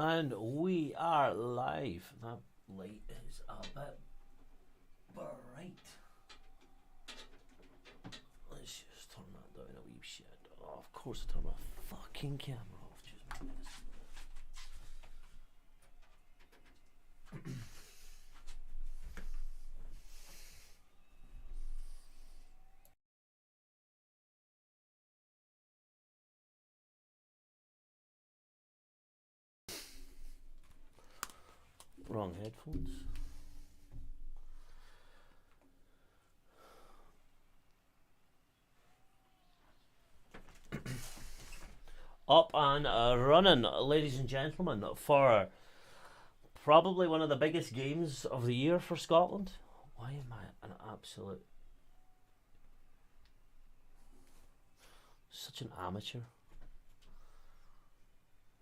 And we are live. That light is a bit bright. Let's just turn that down a wee shit. Oh, of course I turn my fucking camera off. Just wrong headphones. Up and running, ladies and gentlemen, for probably one of the biggest games of the year for Scotland. Why am I an absolute... such an amateur?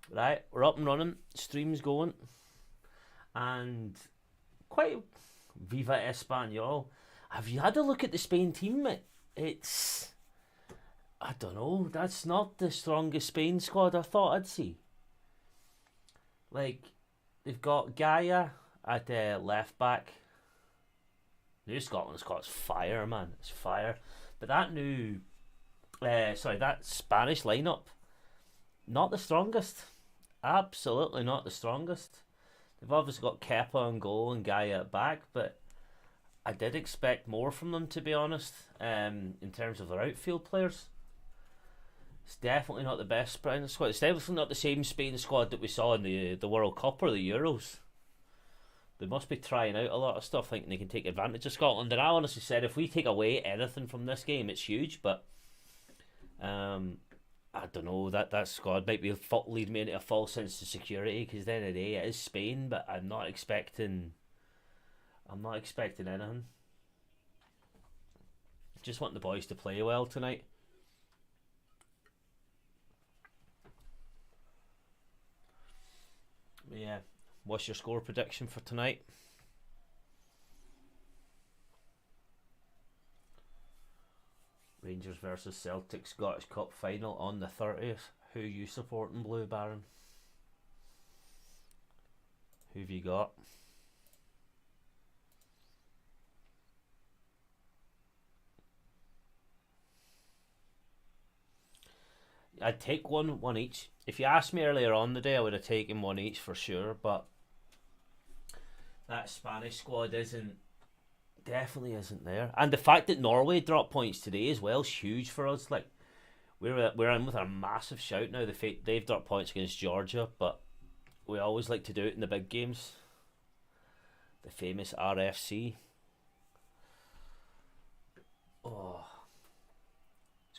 Right, we're up and running, stream's going, and quite Viva Espanol. Have you had a look at the Spain team, mate? It's... I don't know, that's not the strongest Spain squad I thought I'd see. Like, they've got Gaia at left back. New Scotland squad's fire, man. It's fire. But that that Spanish lineup, not the strongest. Absolutely not the strongest. They've obviously got Kepa on goal and Gaia at back, but I did expect more from them, to be honest, in terms of their outfield players. It's definitely not the best Spain squad. It's definitely not the same Spain squad that we saw in the World Cup or the Euros. They must be trying out a lot of stuff, thinking they can take advantage of Scotland. And I honestly said, if we take away anything from this game, it's huge. But I don't know, that squad might be lead me into a false sense of security, because at the end of the day, it is Spain, but I'm not expecting anything. Just want the boys to play well tonight. Yeah, what's your score prediction for tonight? Rangers versus Celtic Scottish Cup final on the 30th. Who you supporting, Blue Baron? Who have you got? I'd take one each. If you asked me earlier on the day, I would have taken one each for sure, but that Spanish squad definitely isn't there. And the fact that Norway dropped points today as well is huge for us. Like, we're in with a massive shout now. They've dropped points against Georgia, but we always like to do it in the big games. The famous RFC. Oh,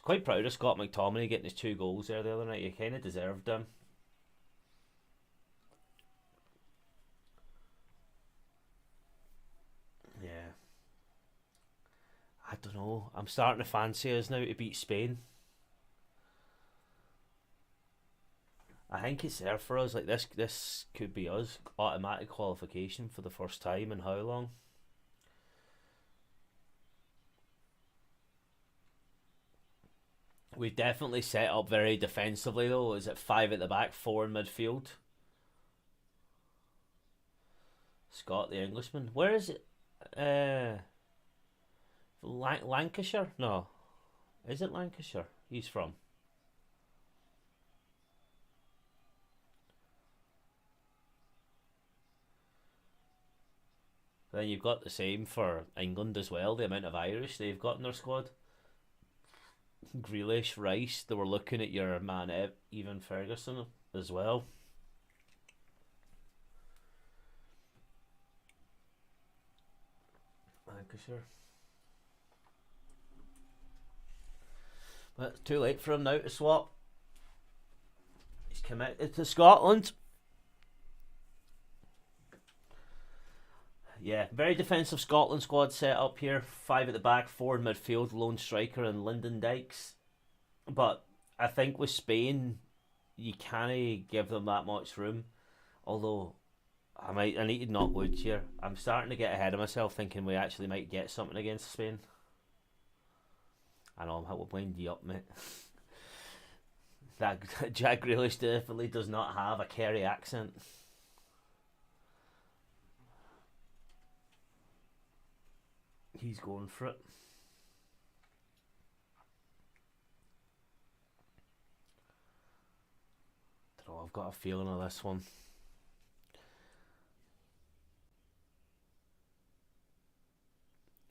quite proud of Scott McTominay getting his 2 goals there the other night. He kind of deserved them. Yeah. I don't know. I'm starting to fancy us now to beat Spain. I think it's there for us. Like, this could be us. Automatic qualification for the first time in how long? We've definitely set up very defensively though. Is it 5 at the back, 4 in midfield? Scott the Englishman. Where is it? Lancashire? No. Is it Lancashire he's from? Then you've got the same for England as well, the amount of Irish they've got in their squad. Grealish, Rice, they were looking at your man Evan Ferguson as well. Lancashire. But it's too late for him now to swap. He's committed to Scotland. Yeah, very defensive Scotland squad set up here. 5 at the back, 4 in midfield, lone striker and Lyndon Dykes. But I think with Spain, you can't give them that much room. Although I need to knock wood here. I'm starting to get ahead of myself, thinking we actually might get something against Spain. I know I'm wind you up, mate. That Jack Grealish definitely does not have a Kerry accent. He's going for it. Don't know, I've got a feeling of this one.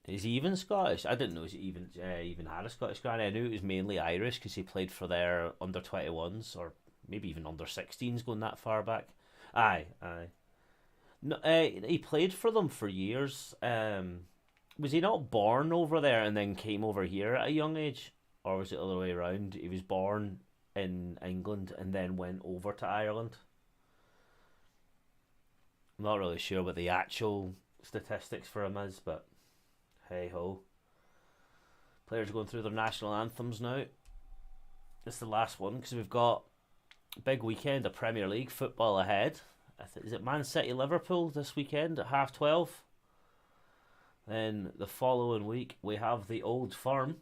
Is he even Scottish? I didn't know he even had a Scottish granny. I knew it was mainly Irish because he played for their under 21s or maybe even under 16s going that far back. Aye, aye. No, he played for them for years. Was he not born over there and then came over here at a young age, or was it the other way around? He was born in England and then went over to Ireland. I'm not really sure what the actual statistics for him is, but hey ho. Players are going through their national anthems now. It's the last one because we've got a big weekend of Premier League football ahead. Is it Man City Liverpool this weekend at 12:30? Then the following week we have the Old Firm,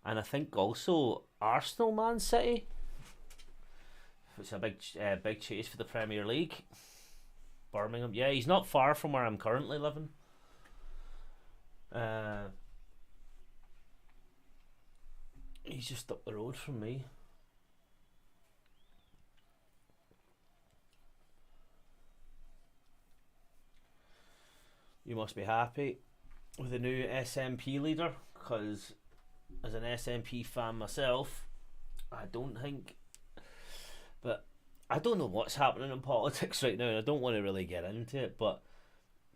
and I think also Arsenal Man City. It's a big chase for the Premier League. Birmingham, yeah, he's not far from where I'm currently living. He's just up the road from me. You must be happy with the new SNP leader, because as an SNP fan myself, I don't think, but I don't know what's happening in politics right now, and I don't want to really get into it, but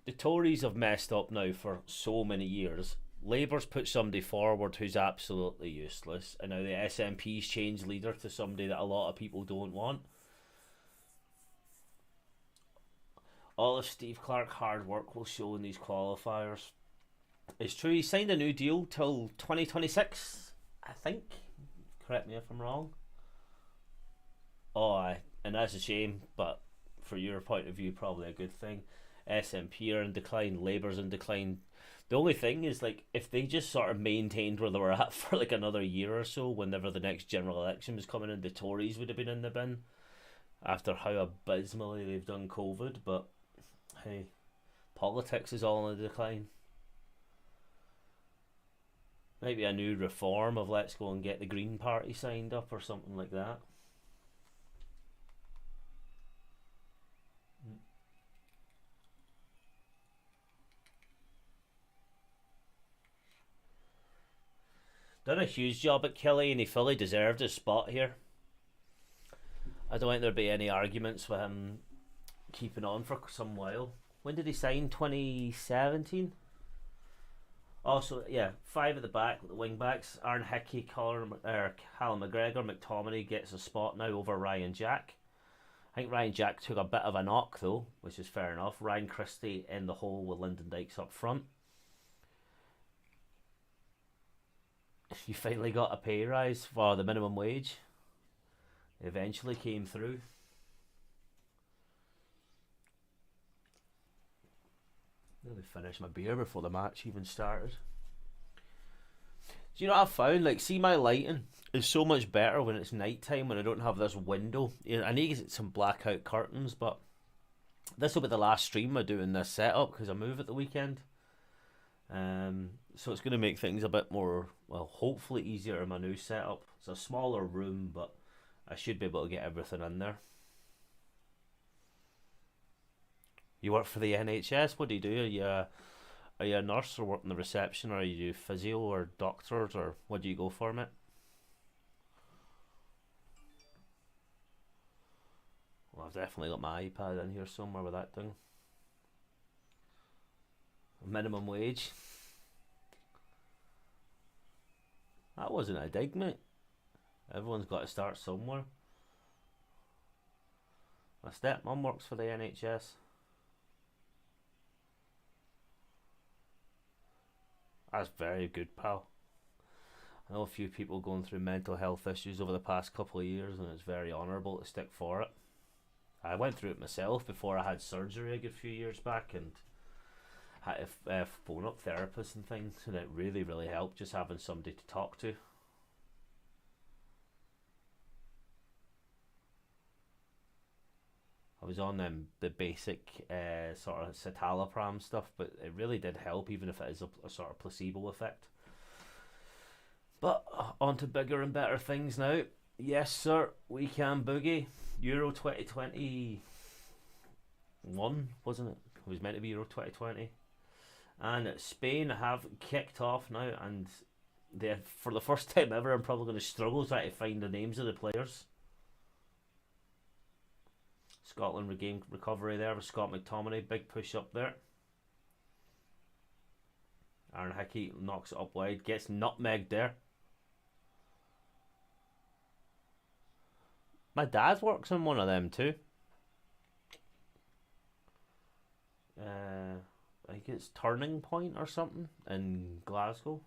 the Tories have messed up now for so many years. Labour's put somebody forward who's absolutely useless, and now the SNP's changed leader to somebody that a lot of people don't want. All of Steve Clarke's hard work will show in these qualifiers. It's true, he signed a new deal till 2026, I think. Correct me if I'm wrong. Oh, aye. And that's a shame, but for your point of view, probably a good thing. SNP are in decline, Labour's in decline. The only thing is, like, if they just sort of maintained where they were at for like another year or so, whenever the next general election was coming in, the Tories would have been in the bin after how abysmally they've done COVID. But hey, politics is all in a decline. Maybe a new reform of let's go and get the Green Party signed up or something like that. Done a huge job at Kelly, and he fully deserved his spot here. I don't think there'd be any arguments with him keeping on for some while. When did he sign? 2017? Also, yeah, 5 at the back, the wing backs. Aaron Hickey, Callum McGregor, McTominay gets a spot now over Ryan Jack. I think Ryan Jack took a bit of a knock though, which is fair enough. Ryan Christie in the hole with Lyndon Dykes up front. You finally got a pay rise for the minimum wage. Eventually came through. Nearly finished my beer before the match even started. Do you know what I've found? Like, see, my lighting is so much better when it's night time, when I don't have this window. You know, I need to get some blackout curtains, but this will be the last stream I do in this setup because I move at the weekend. So it's going to make things a bit more, well, hopefully easier in my new setup. It's a smaller room, but I should be able to get everything in there. You work for the NHS? What do you do? Are you a nurse or work in the reception, or are you physio or doctors, or what do you go for, mate? Well, I've definitely got my iPad in here somewhere with that thing. Minimum wage. That wasn't a dig, mate. Everyone's got to start somewhere. My stepmom works for the NHS. That's very good, pal. I know a few people going through mental health issues over the past couple of years, and it's very honourable to stick for it. I went through it myself before I had surgery a good few years back, and had to phone up therapists and things, and it really, really helped just having somebody to talk to. I was on the basic sort of citalopram stuff, but it really did help, even if it is a sort of placebo effect. But on to bigger and better things now. Yes, sir, we can boogie. Euro 2021, wasn't it? It was meant to be Euro 2020. And Spain have kicked off now, and they, for the first time ever, I'm probably going to struggle trying to find the names of the players. Scotland regained recovery there with Scott McTominay. Big push up there. Aaron Hickey knocks it up wide. Gets nutmegged there. My dad works on one of them too. I think it's Turning Point or something in Glasgow.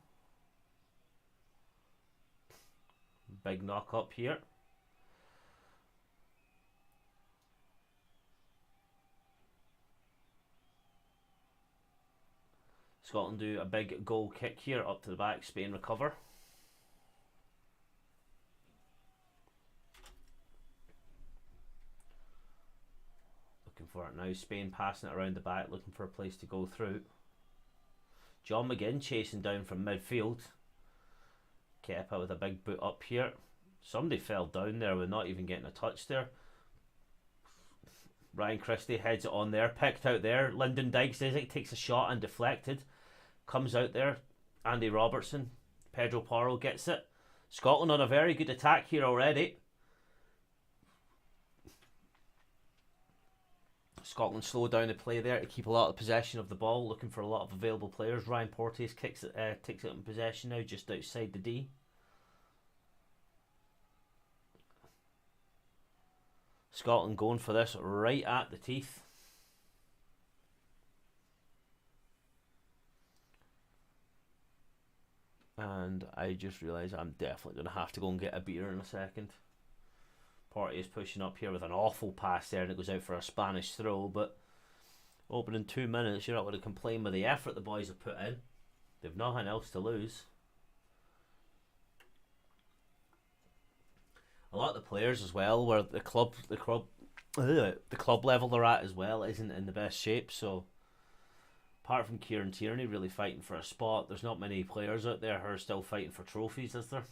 Big knock up here. Scotland do a big goal kick here up to the back. Spain recover. Looking for it now. Spain passing it around the back, looking for a place to go through. John McGinn chasing down from midfield. Kepa with a big boot up here. Somebody fell down there with not even getting a touch there. Ryan Christie heads it on there, picked out there. Lyndon Dykes takes a shot and deflected. Comes out there. Andy Robertson. Pedro Porro gets it. Scotland on a very good attack here already. Scotland slow down the play there to keep a lot of possession of the ball, looking for a lot of available players. Ryan Porteous takes it in possession now, just outside the D. Scotland going for this right at the teeth. And I just realised I'm definitely going to have to go and get a beer in a second. Porteous pushing up here with an awful pass there, and it goes out for a Spanish throw. But opening 2 minutes, you're not going to complain with the effort the boys have put in. They've nothing else to lose. A lot of the players as well, where the club level they're at as well isn't in the best shape. So apart from Kieran Tierney really fighting for a spot, there's not many players out there who are still fighting for trophies, is there?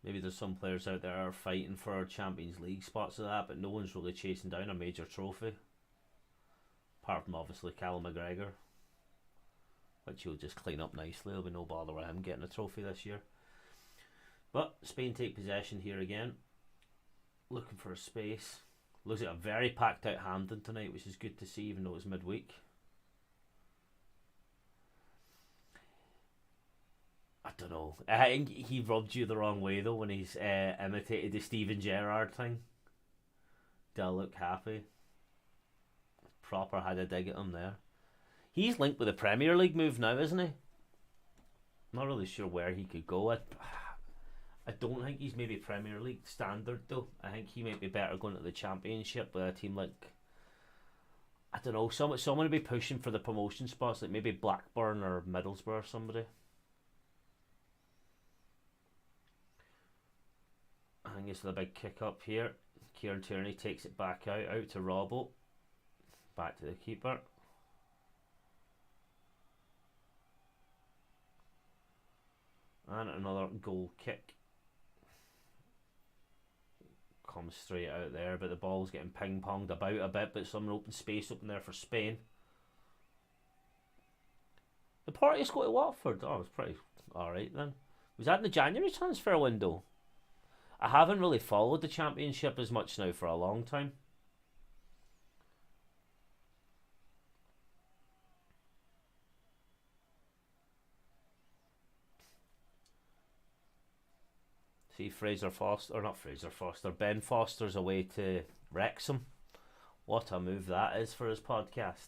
Maybe there's some players out there who are fighting for Champions League spots of that, but no one's really chasing down a major trophy. Apart from obviously Callum McGregor, which he'll just clean up nicely. There'll be no bother with him getting a trophy this year. But Spain take possession here again. Looking for a space. Looks like a very packed out Hampden tonight, which is good to see even though it's midweek. I don't know. I think he rubbed you the wrong way though when he's imitated the Steven Gerrard thing. Do I look happy? Proper had a dig at him there. He's linked with a Premier League move now, isn't he? Not really sure where he could go. I don't think he's maybe Premier League standard though. I think he might be better going to the Championship with a team like, I don't know, someone to be pushing for the promotion spots, like maybe Blackburn or Middlesbrough or somebody. I think it's the big kick up here. Kieran Tierney takes it back out to Robbo. Back to the keeper. And another goal kick. Comes straight out there, but the ball's getting ping-ponged about a bit, but some open space open there for Spain. The Porteous go to Watford. Oh, it was pretty alright then. Was that in the January transfer window? I haven't really followed the Championship as much now for a long time. See Ben Foster's away to Wrexham. What a move that is for his podcast.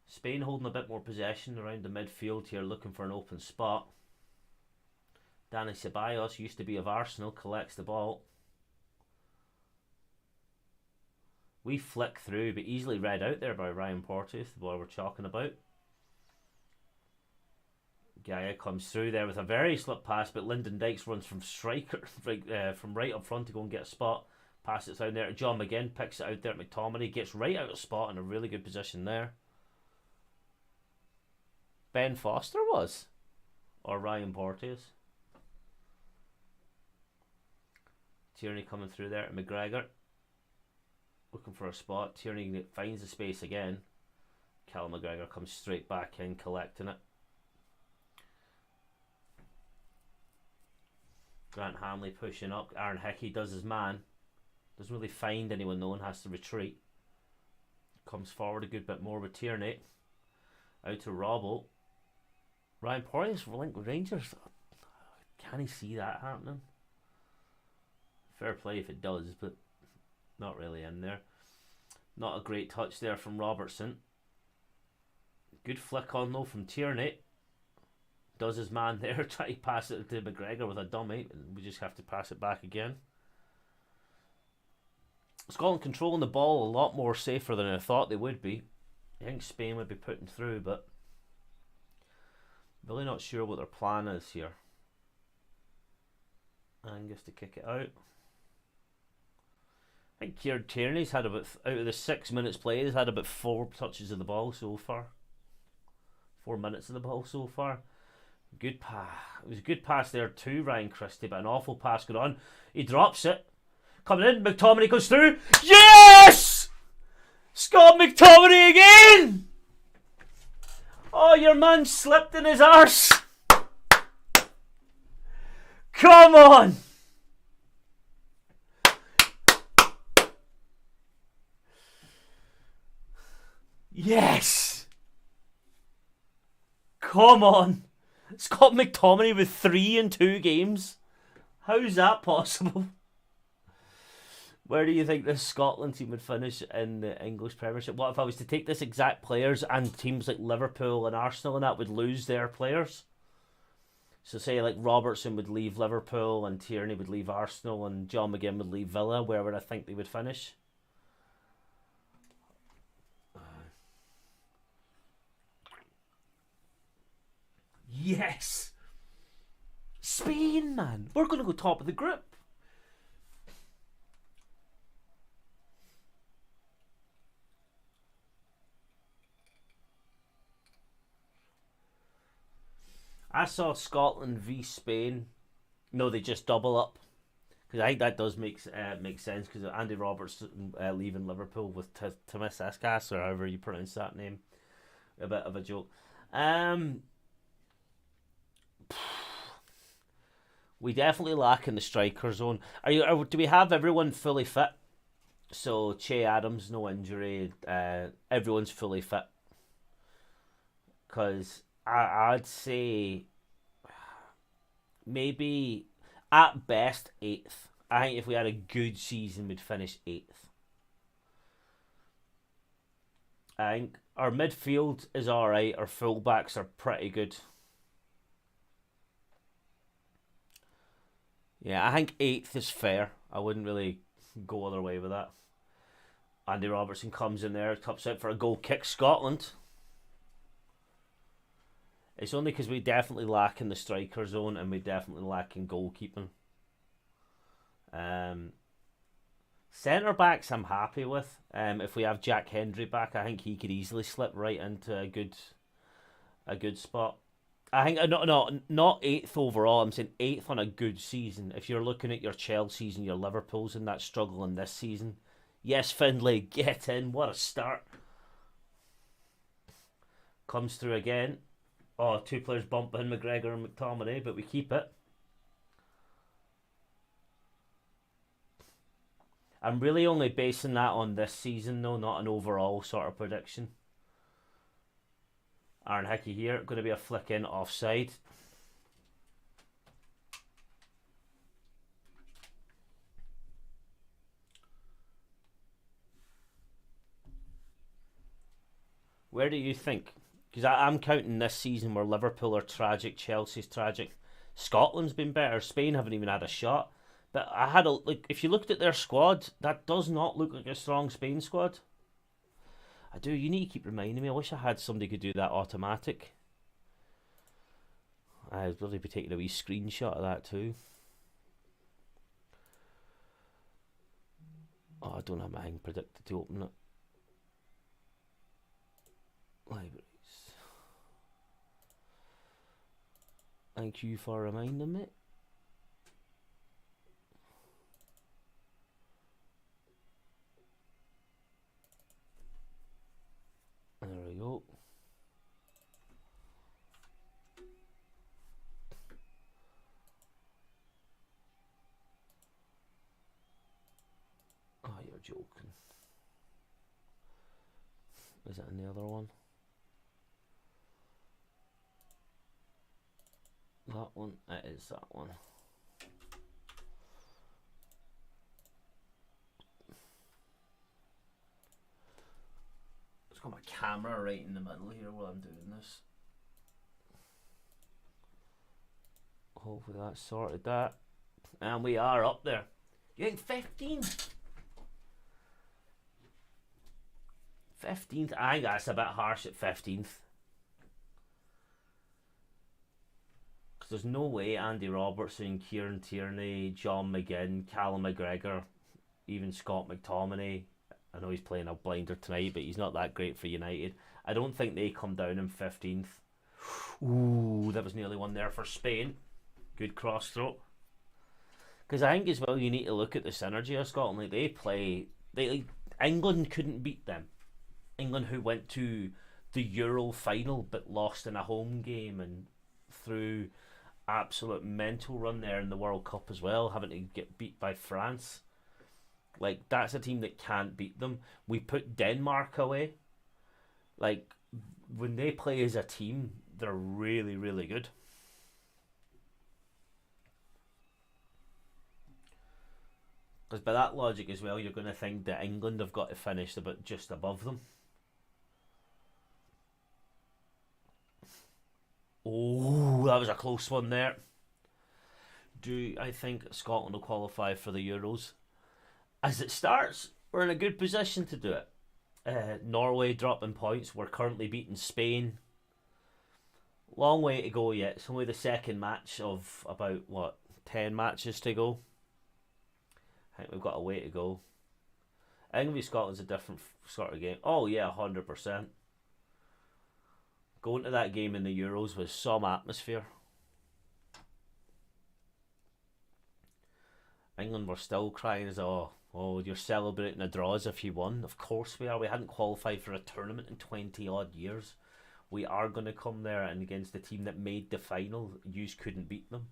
Spain holding a bit more possession around the midfield here, looking for an open spot. Dani Ceballos, used to be of Arsenal, collects the ball. We flick through, but easily read out there by Ryan Porteous, the boy we're talking about. Gaia comes through there with a very slip pass, but Lyndon Dykes runs from striker, from right up front to go and get a spot. Pass it down there to John McGinn, picks it out there to McTominay, gets right out of spot in a really good position there. Ben Foster was, or Ryan Porteous. Tierney coming through there to McGregor, looking for a spot. Tierney finds the space again. Callum McGregor comes straight back in, collecting it. Grant Hanley pushing up. Aaron Hickey does his man. Doesn't really find anyone though and has to retreat. Comes forward a good bit more with Tierney. Out to Robbo. Ryan Porteous for Rangers. Can he see that happening? Fair play if it does, but not really in there. Not a great touch there from Robertson. Good flick on though from Tierney. Does his man there, try to pass it to McGregor with a dummy, and we just have to pass it back again. Scotland controlling the ball a lot more safer than I thought they would be. I think Spain would be putting through, but really not sure what their plan is here. Angus to kick it out. I think Kieran Tierney's had about, out of the 6 minutes played, he's had about 4 touches of the ball so far. 4 minutes of the ball so far. Good pass. It was a good pass there to Ryan Christie, but an awful pass going on. He drops it. Coming in, McTominay goes through. Yes! Scott McTominay again! Oh, your man slipped in his arse. Come on! Yes! Come on! Scott McTominay with 3 in 2 games. How's that possible? Where do you think this Scotland team would finish in the English Premiership? What if I was to take this exact players and teams like Liverpool and Arsenal and that would lose their players? So say like Robertson would leave Liverpool and Tierney would leave Arsenal and John McGinn would leave Villa. Where would I think they would finish? Yes! Spain, man! We're going to go top of the group. I saw Scotland v Spain. No, they just double up. Because I think that does make sense. Because Andy Robertson leaving Liverpool with Timis Eskas, or however you pronounce that name. A bit of a joke. We definitely lack in the striker zone. Do we have everyone fully fit? So Che Adams, no injury. Everyone's fully fit. Because I'd say maybe at best 8th. I think if we had a good season, we'd finish 8th. I think our midfield is alright. Our fullbacks are pretty good. Yeah, I think 8th is fair. I wouldn't really go other way with that. Andy Robertson comes in there, tops out for a goal kick. Scotland. It's only because we definitely lack in the striker zone and we definitely lack in goalkeeping. Centre backs I'm happy with. If we have Jack Hendry back, I think he could easily slip right into a good spot. I think not 8th overall. I'm saying 8th on a good season. If you're looking at your Chelsea's and your Liverpool's and that struggling this season, yes, Findlay, get in. What a start! Comes through again. Oh, 2 players bump in McGregor and McTominay, but we keep it. I'm really only basing that on this season, though, not an overall sort of prediction. Aaron Hickey here, going to be a flick in offside. Where do you think? Because I'm counting this season where Liverpool are tragic, Chelsea's tragic. Scotland's been better. Spain haven't even had a shot. But if you looked at their squad, that does not look like a strong Spain squad. I do. You need to keep reminding me. I wish I had somebody who could do that automatic. I'd really be taking a wee screenshot of that too. Oh, I don't have my thing predicted to open it. Libraries. Thank you for reminding me. There we go. Oh, you're joking. Is it in the other one? That one? It is that one. It's got my camera right in the middle here while I'm doing this. Hopefully that sorted that. And we are up there. You think 15th? 15th? I think that's a bit harsh at 15th. Because there's no way Andy Robertson, Kieran Tierney, John McGinn, Callum McGregor, even Scott McTominay. I know he's playing a blinder tonight, but he's not that great for United. I don't think they come down in 15th. Ooh, that was nearly one there for Spain. Good cross throw. Because I think as well you need to look at the synergy of Scotland. Like England couldn't beat them. England, who went to the Euro final but lost in a home game and through absolute mental run there in the World Cup as well, having to get beat by France. Like, that's a team that can't beat them. We put Denmark away. Like, when they play as a team, they're really, really good. Because by that logic as well, you're going to think that England have got to finish about just above them. Oh, that was a close one there. Do I think Scotland will qualify for the Euros? As it starts, we're in a good position to do it. Norway dropping points. We're currently beating Spain. Long way to go yet. It's only the second match of about, 10 matches to go. I think we've got a way to go. England v Scotland's a different sort of game. Oh yeah, 100%. Going to that game in the Euros was some atmosphere. England were still crying as, oh, you're celebrating a draw as if you won. Of course we are. We hadn't qualified for a tournament in 20 odd years. We are going to come there and against the team that made the final, you couldn't beat them.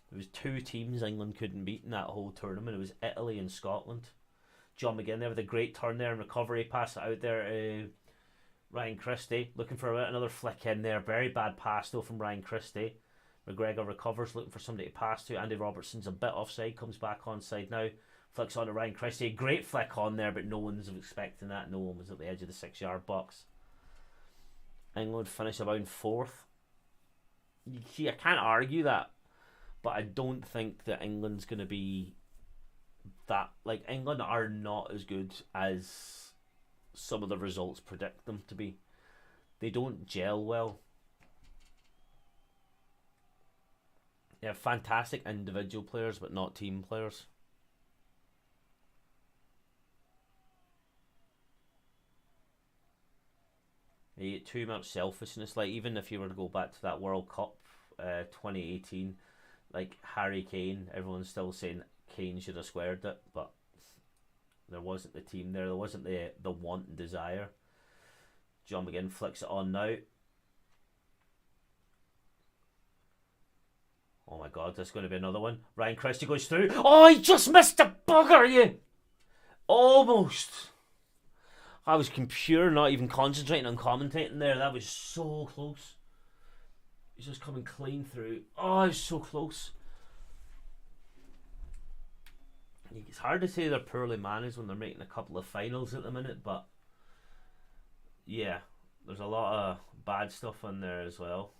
There was two teams England couldn't beat in that whole tournament. It was Italy and Scotland. John McGinn there with a great turn there and recovery, pass it out there. Ryan Christie looking for another flick in there. Very bad pass though from Ryan Christie. McGregor recovers, looking for somebody to pass to. Andy Robertson's a bit offside, comes back onside now. Flicks on to Ryan Christie. Great flick on there, but no one's expecting that. No one was at the edge of the 6-yard box. England finish about 4th. I can't argue that. But I don't think that England's going to be that. Like, England are not as good as some of the results predict them to be. They don't gel well. They have fantastic individual players, but not team players. You get too much selfishness. Like, even if you were to go back to that World Cup 2018, like Harry Kane, everyone's still saying Kane should have squared it, but there wasn't the team there. There wasn't the want and desire. John McGinn flicks it on now. Oh my god, there's going to be another one. Ryan Christie goes through. Oh, he just missed a bugger, you! Almost. I was not even concentrating on commentating there. That was so close. He's just coming clean through. Oh, it's so close. It's hard to say they're poorly managed when they're making a couple of finals at the minute, but yeah, there's a lot of bad stuff in there as well.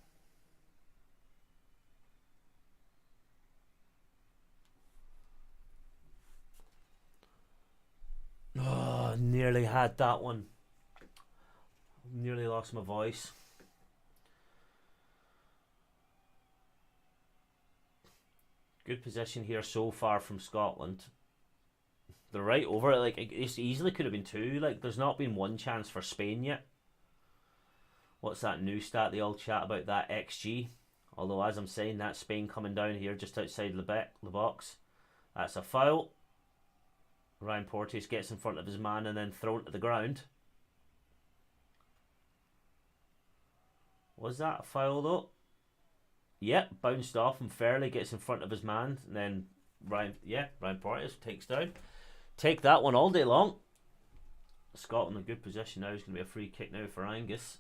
Oh, nearly had that one. Nearly lost my voice. Good position here so far from Scotland. They're right over it. Like, it easily could have been two. Like, there's not been one chance for Spain yet. What's that new stat they all chat about? That XG. Although, as I'm saying, that's Spain coming down here just outside the box. That's a foul. Ryan Porteous gets in front of his man and then thrown to the ground. Was that a foul though? Yep, bounced off and fairly gets in front of his man. And then Ryan Porteous takes down. Take that one all day long. Scotland in good position now. It's going to be a free kick now for Angus.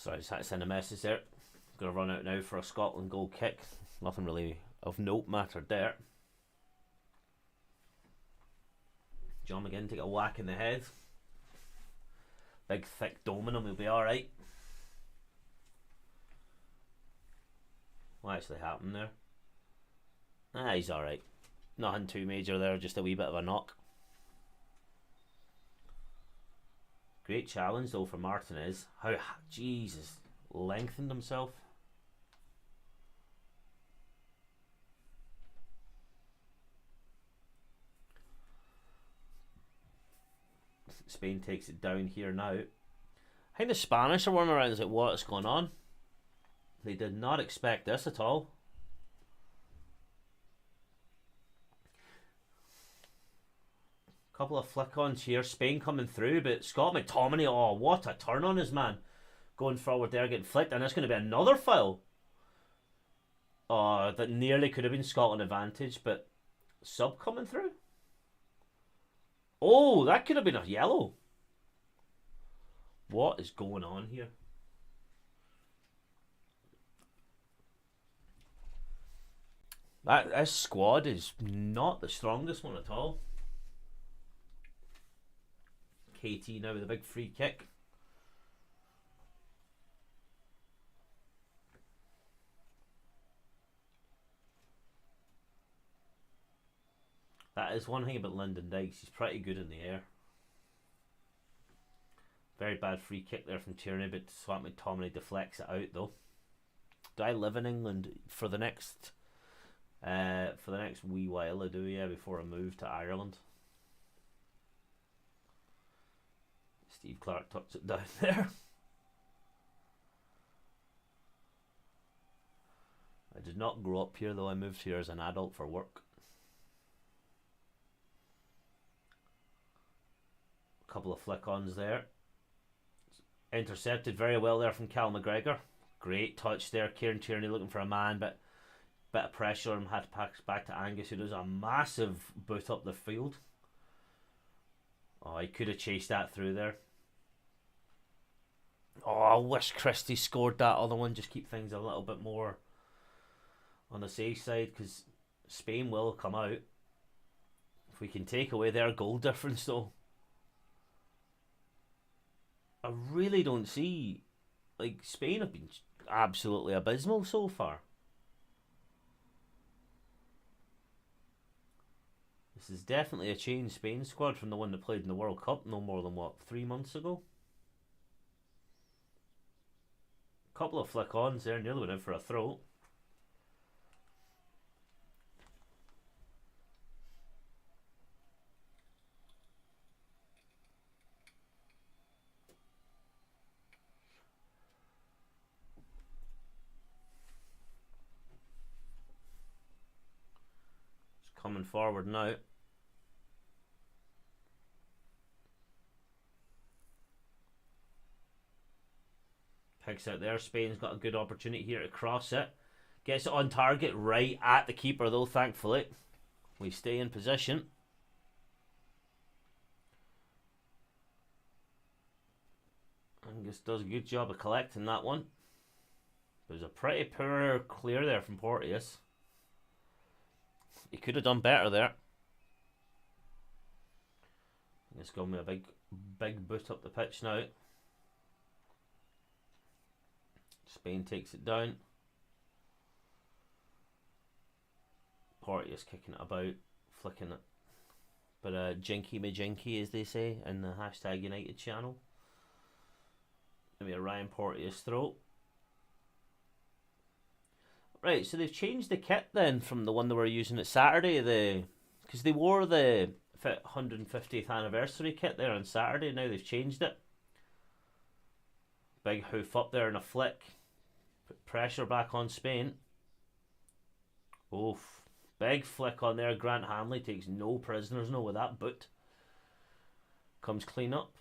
Sorry, I just had to send a message there. Going to run out now for a Scotland goal kick. Nothing really of note mattered there. John McGinn take a whack in the head. Big thick dome on him, he'll be alright. What actually happened there? He's alright. Nothing too major there, just a wee bit of a knock. Great challenge though for Martinez. How Jesus lengthened himself. Spain takes it down here now. I think the Spanish are running around like, what is going on? They did not expect this at all. Couple of flick-ons here. Spain coming through, but Scott McTominay, oh, what a turn on his man. Going forward there, getting flicked, and it's going to be another foul. Oh, that nearly could have been Scotland advantage, but sub coming through. Oh, that could have been a yellow. What is going on here? This squad is not the strongest one at all. KT now with a big free kick. That is one thing about Lyndon Dykes. He's pretty good in the air. Very bad free kick there from Tierney, but Swat McTominay deflects it out though. Do I live in England for the next wee while? I do, yeah, before I move to Ireland. Steve Clark tucks it down there. I did not grow up here though. I moved here as an adult for work. A couple of flick-ons there. Intercepted very well there from Cal McGregor. Great touch there. Kieran Tierney looking for a man, but bit of pressure and had to pass back to Angus, who does a massive boot up the field. Oh, he could have chased that through there. Oh, I wish Christie scored that other one. Just keep things a little bit more on the safe side, because Spain will come out. If we can take away their goal difference though. I really don't see, like, Spain have been absolutely abysmal so far. This is definitely a changed Spain squad from the one that played in the World Cup no more than, what, 3 months ago? Couple of flick-ons there, nearly went in for a throw. It's coming forward now. Picks out there. Spain's got a good opportunity here to cross it. Gets it on target right at the keeper though, thankfully. We stay in position. Angus does a good job of collecting that one. There's a pretty poor clear there from Porteous. He could have done better there. It's going with a big boot up the pitch now. Spain takes it down. Porteous kicking it about, flicking it. But jinky me jinky, as they say in the hashtag United channel. Maybe a Ryan Porteous throw. Right, so they've changed the kit then from the one they were using at Saturday. Because they wore the 150th anniversary kit there on Saturday. Now they've changed it. Big hoof up there and a flick. Put pressure back on Spain. Oof. Big flick on there. Grant Hanley takes no prisoners with that boot. Comes clean up.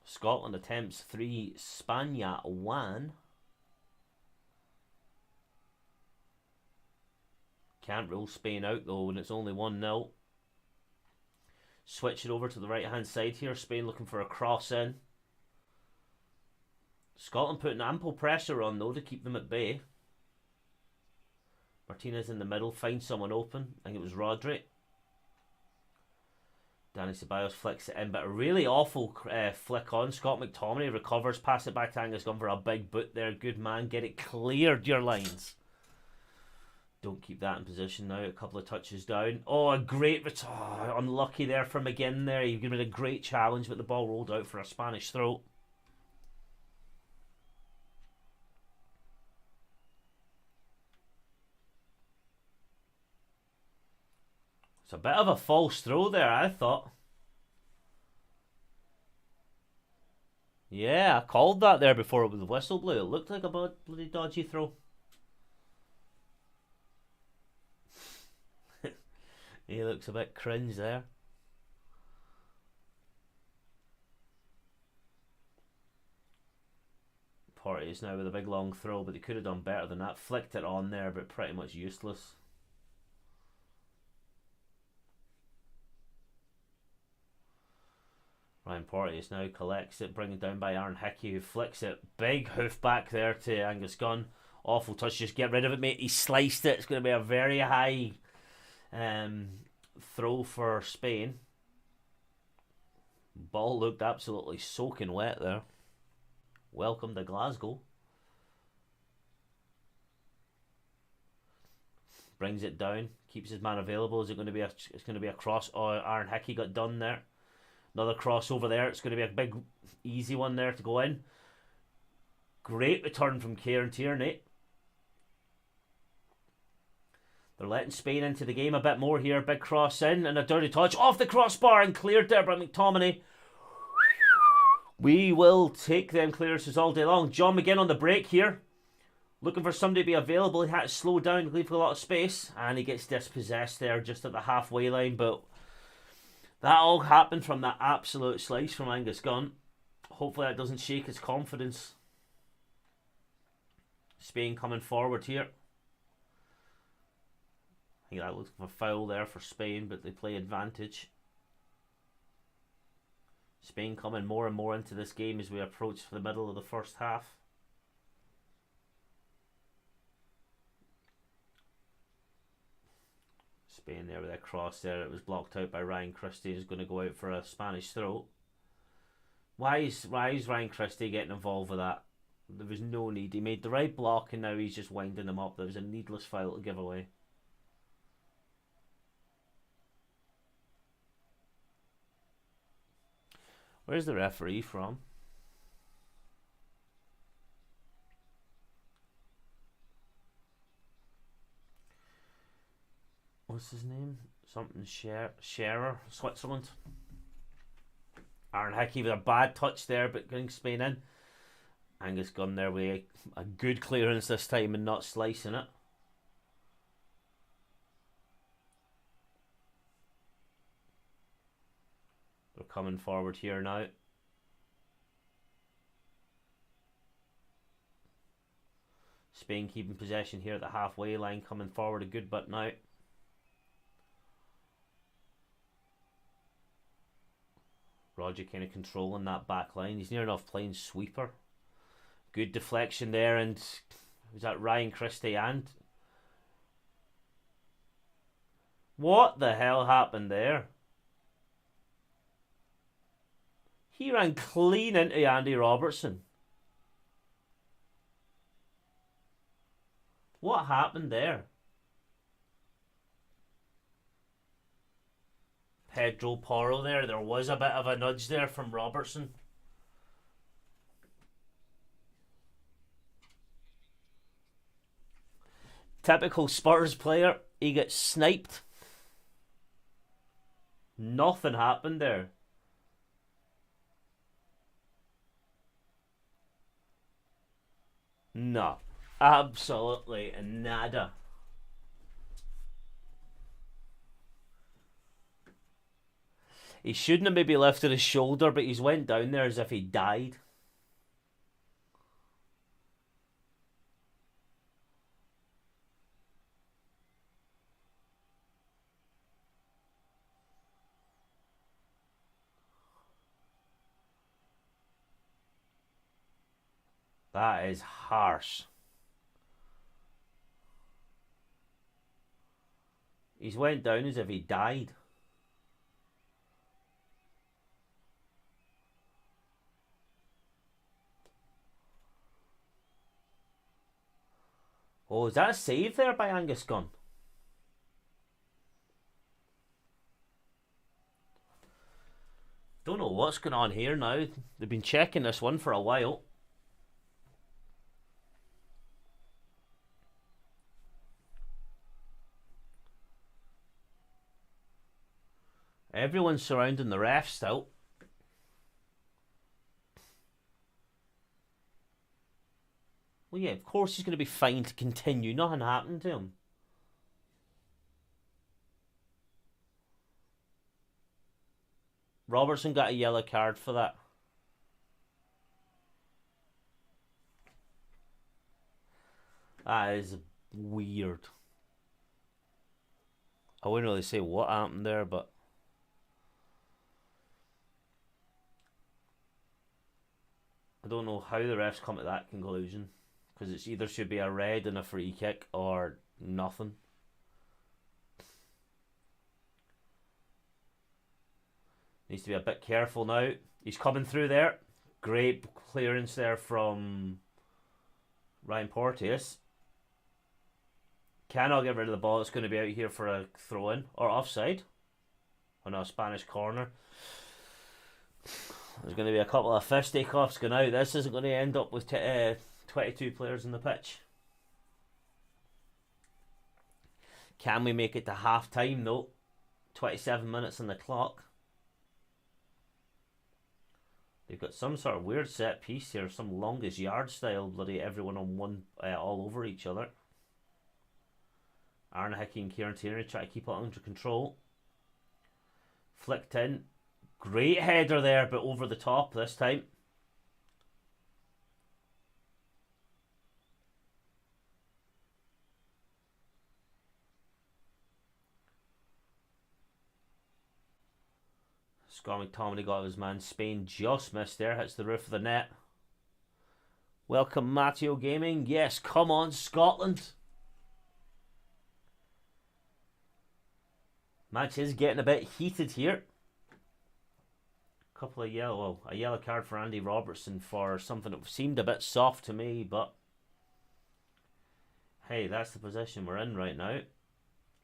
Scotland attempts 3, Spania 1. Can't rule Spain out though when it's only 1-0. Switch it over to the right hand side here. Spain looking for a cross in. Scotland putting ample pressure on though to keep them at bay. Martinez in the middle, finds someone open. I think it was Rodri. Danny Ceballos flicks it in, but a really awful flick on. Scott McTominay recovers, pass it back to Angus Gunn for a big boot there. Good man, get it cleared your lines. Don't keep that in position now. A couple of touches down. Oh, a great unlucky there for McGinn there. He given a great challenge, but the ball rolled out for a Spanish throw. It's a bit of a false throw there, I thought. Yeah, I called that there before it was the whistle blew. It looked like a bloody dodgy throw. He looks a bit cringe there. Porteous now with a big long throw, but they could have done better than that. Flicked it on there, but pretty much useless. Ryan Porteous now collects it, bringing it down by Aaron Hickey, who flicks it. Big hoof back there to Angus Gunn. Awful touch, just get rid of it, mate. He sliced it. It's going to be a very high throw for Spain. Ball looked absolutely soaking wet there. Welcome to Glasgow. Brings it down, keeps his man available. Is it going to be it's going to be a cross? Oh, Aaron Hickey got done there. Another cross over there. It's going to be a big, easy one there to go in. Great return from Kieran Tierney. They're letting Spain into the game a bit more here. Big cross in and a dirty touch off the crossbar and cleared there by McTominay. We will take them clearances all day long. John McGinn on the break here. Looking for somebody to be available. He had to slow down, leave a lot of space. And he gets dispossessed there just at the halfway line. But that all happened from that absolute slice from Angus Gunn. Hopefully that doesn't shake his confidence. Spain coming forward here. I think that looks like a foul there for Spain, but they play advantage. Spain coming more and more into this game as we approach the middle of the first half. Spain there with a cross there. It was blocked out by Ryan Christie. He's going to go out for a Spanish throw. Why is Ryan Christie getting involved with that? There was no need. He made the right block and now he's just winding them up. There was a needless foul to give away. Where's the referee from? What's his name? Something Scherer, Switzerland. Aaron Hickey with a bad touch there, but getting Spain in. Angus Gunn there with a good clearance this time and not slicing it. They're coming forward here now. Spain keeping possession here at the halfway line, coming forward a good bit now. Roger kind of controlling that back line. He's near enough playing sweeper. Good deflection there, and was that Ryan Christie and What the hell happened there? He ran clean into Andy Robertson. What happened there? Pedro Porro there. There was a bit of a nudge there from Robertson. Typical Spurs player. He gets sniped. Nothing happened there. No. Absolutely nada. He shouldn't have maybe lifted his shoulder, but he's went down there as if he died. That is harsh. He's went down as if he died. Oh, is that a save there by Angus Gunn? Don't know what's going on here now. They've been checking this one for a while. Everyone's surrounding the ref still. Well, yeah, of course he's going to be fine to continue. Nothing happened to him. Robertson got a yellow card for that. That is weird. I wouldn't really say what happened there, but I don't know how the refs come to that conclusion, because it's either should be a red and a free kick or nothing. Needs to be a bit careful now. He's coming through there. Great clearance there from Ryan Porteous. Cannot get rid of the ball. It's going to be out here for a throw-in or offside. On a Spanish corner. There's going to be a couple of fisticuffs going out. This isn't going to end up with 22 players on the pitch. Can we make it to half time though? 27 minutes on the clock. They've got some sort of weird set piece here, some longest yard style, bloody everyone on one, all over each other. Aaron Hickey and Kieran Tierney try to keep it under control. Flicked in. Great header there, but over the top this time. Scott McTominay got his man. Spain just missed there. Hits the roof of the net. Welcome, Matteo Gaming. Yes, come on, Scotland. Match is getting a bit heated here. A yellow card for Andy Robertson for something that seemed a bit soft to me, but hey, that's the position we're in right now.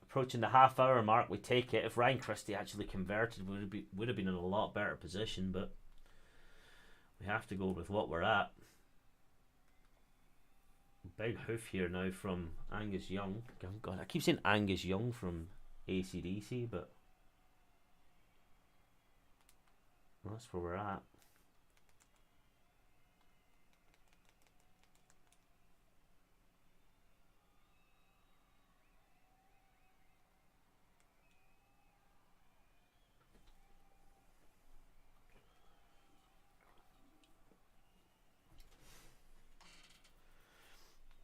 Approaching the half-hour mark, we take it. If Ryan Christie actually converted, would have been in a lot better position, but we have to go with what we're at. Big hoof here now from Angus Young. Oh God, I keep saying Angus Young from AC/DC, but that's where we're at.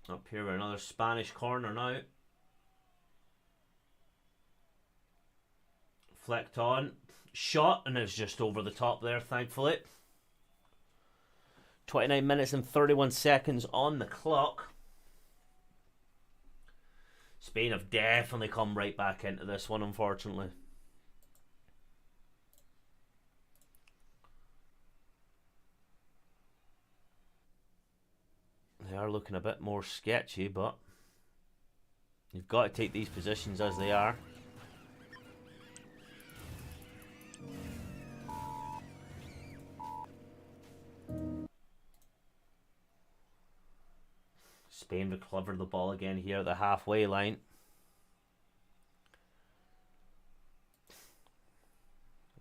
Up here with another Spanish corner now. Flicked on. Shot, and it's just over the top there, thankfully. 29 minutes and 31 seconds on the clock. Spain have definitely come right back into this one, unfortunately. They are looking a bit more sketchy, but you've got to take these positions as they are. Spain recovered the ball again here at the halfway line.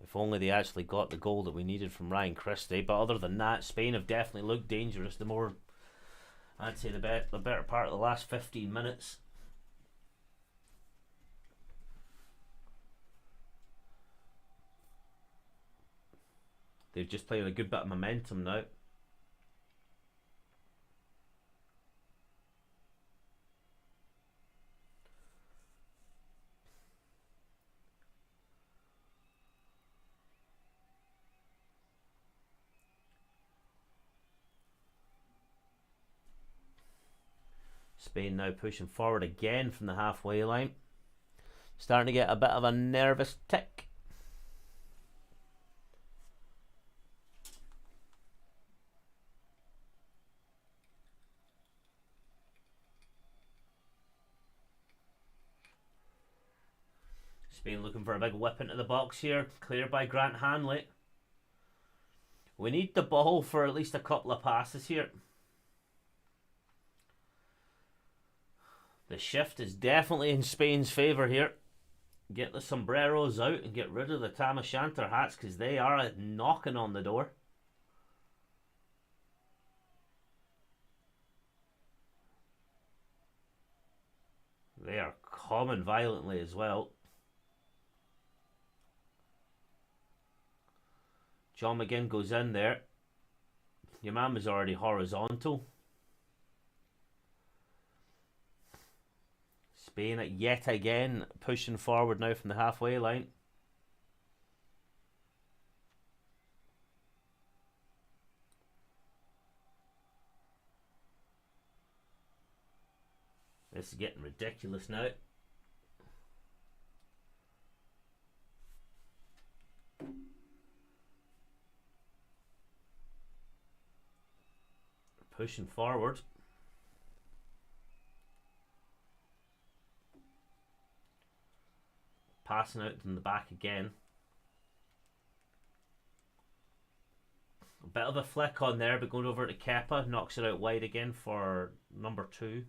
If only they actually got the goal that we needed from Ryan Christie. But other than that, Spain have definitely looked dangerous. The more, I'd say, the better part of the last 15 minutes. They've just played a good bit of momentum now. Spain now pushing forward again from the halfway line. Starting to get a bit of a nervous tick. Spain looking for a big whip into the box here. Cleared by Grant Hanley. We need the ball for at least a couple of passes here. The shift is definitely in Spain's favour here. Get the sombreros out and get rid of the Tam O'Shanter hats because they are knocking on the door. They are coming violently as well. John McGinn goes in there. Your man was already horizontal. Spain yet again pushing forward now from the halfway line. This is getting ridiculous now. Pushing forward. Passing out from the back again. A bit of a flick on there, but going over to Kepa. Knocks it out wide again for number 2.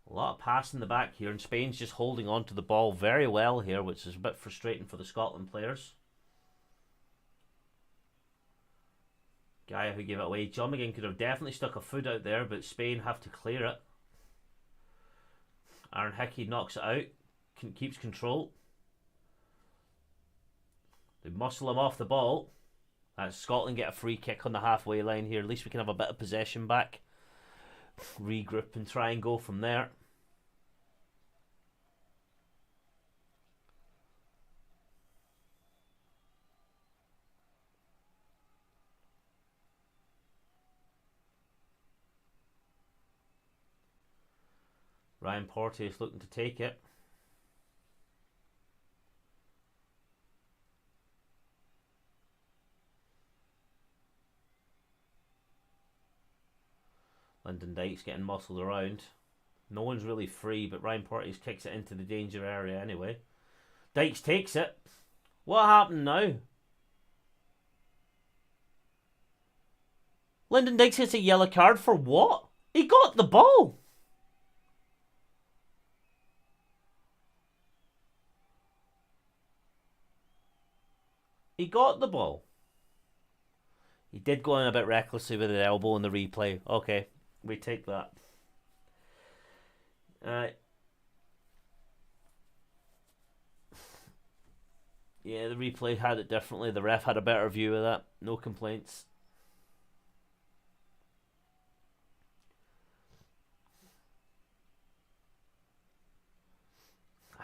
A lot of pass in the back here, and Spain's just holding on to the ball very well here, which is a bit frustrating for the Scotland players. Guy who gave it away. John McGinn could have definitely stuck a foot out there, but Spain have to clear it. Aaron Hickey knocks it out. Keeps control. They muscle him off the ball. Scotland get a free kick on the halfway line here. At least we can have a bit of possession back. Regroup and try and go from there. Ryan Porteous looking to take it. Lyndon Dykes getting muscled around. No one's really free, but Ryan Porteous kicks it into the danger area anyway. Dykes takes it. What happened now? Lyndon Dykes gets a yellow card for what? He got the ball. He got the ball. He did go in a bit recklessly with an elbow in the replay. Okay, we take that. Yeah, the replay had it differently. The ref had a better view of that. No complaints.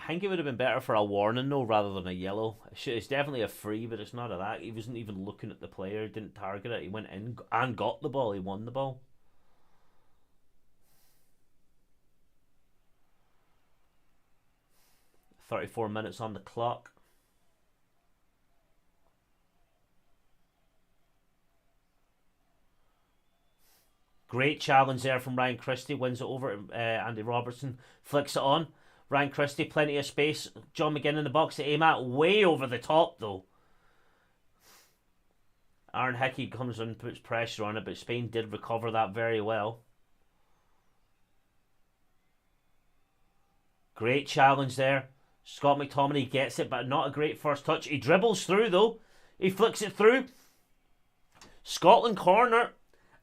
I think it would have been better for a warning though, rather than a yellow. It's definitely a free, but it's not a that. He wasn't even looking at the player. He didn't target it. He went in and got the ball. He won the ball. 34 minutes on the clock. Great challenge there from Ryan Christie. Wins it over Andy Robertson. Flicks it on. Ryan Christie, plenty of space. John McGinn in the box to aim at. Way over the top, though. Aaron Hickey comes in and puts pressure on it, but Spain did recover that very well. Great challenge there. Scott McTominay gets it, but not a great first touch. He dribbles through, though. He flicks it through. Scotland corner.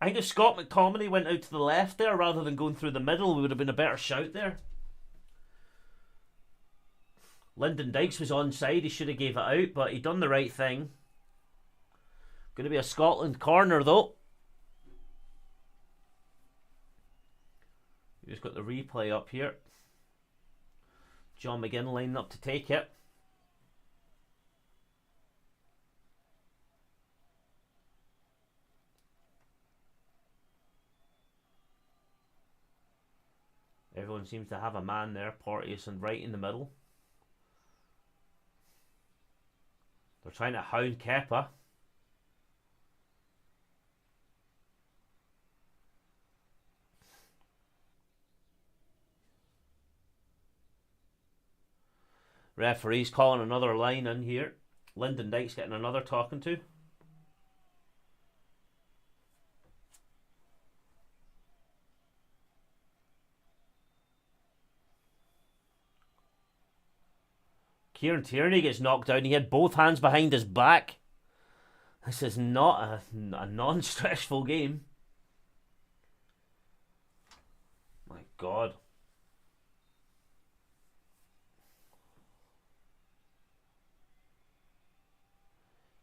I think if Scott McTominay went out to the left there rather than going through the middle, we would have been a better shout there. Lyndon Dykes was onside. He should have gave it out, but he done the right thing. Going to be a Scotland corner, though. We've just got the replay up here. John McGinn lining up to take it. Everyone seems to have a man there. Porteous and right in the middle. They're trying to hound Kepa. Referee's calling another line in here. Lyndon Dykes getting another talking to. Kieran Tierney gets knocked down. He had both hands behind his back. This is not a non-stressful game. My God.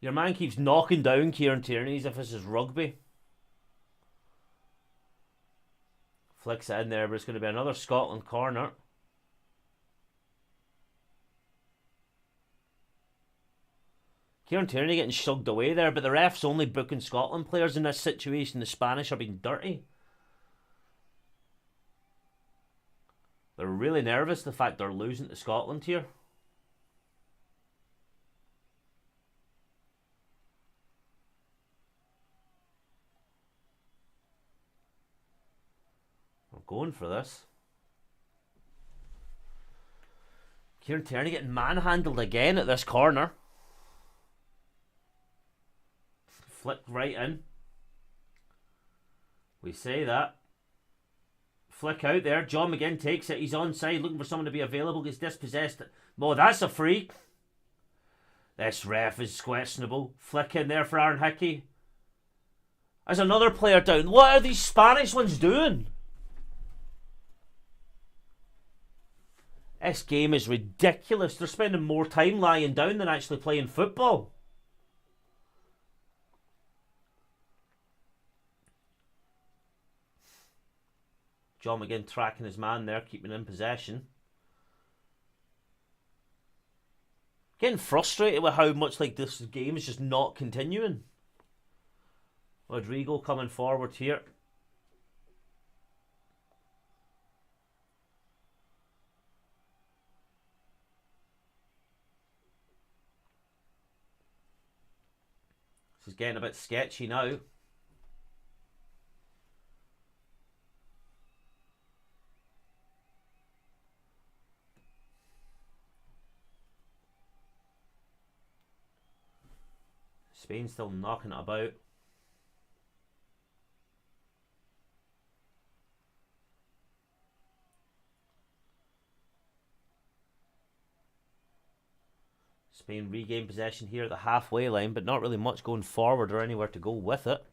Your man keeps knocking down Kieran Tierney as if this is rugby. Flicks it in there, but it's going to be another Scotland corner. Kieran Tierney getting shugged away there, but the ref's only booking Scotland players in this situation. The Spanish are being dirty. They're really nervous, the fact they're losing to Scotland here. I'm going for this. Kieran Tierney getting manhandled again at this corner. Flicked right in. We say that. Flick out there. John McGinn takes it. He's onside, looking for someone to be available. Gets dispossessed. Oh, that's a free. This ref is questionable. Flick in there for Aaron Hickey. There's another player down. What are these Spanish ones doing? This game is ridiculous. They're spending more time lying down than actually playing football. John McGinn tracking his man there, keeping in possession. Getting frustrated with how much like this game is just not continuing. Rodrigo coming forward here. This is getting a bit sketchy now. Spain still knocking it about. Spain regain possession here at the halfway line, but not really much going forward or anywhere to go with it.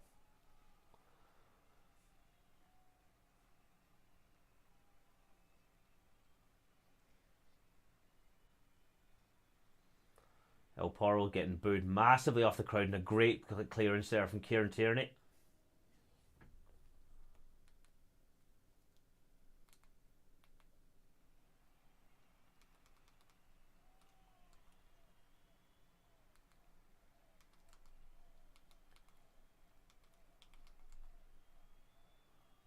El Poro getting booed massively off the crowd, and a great clearance there from Kieran Tierney.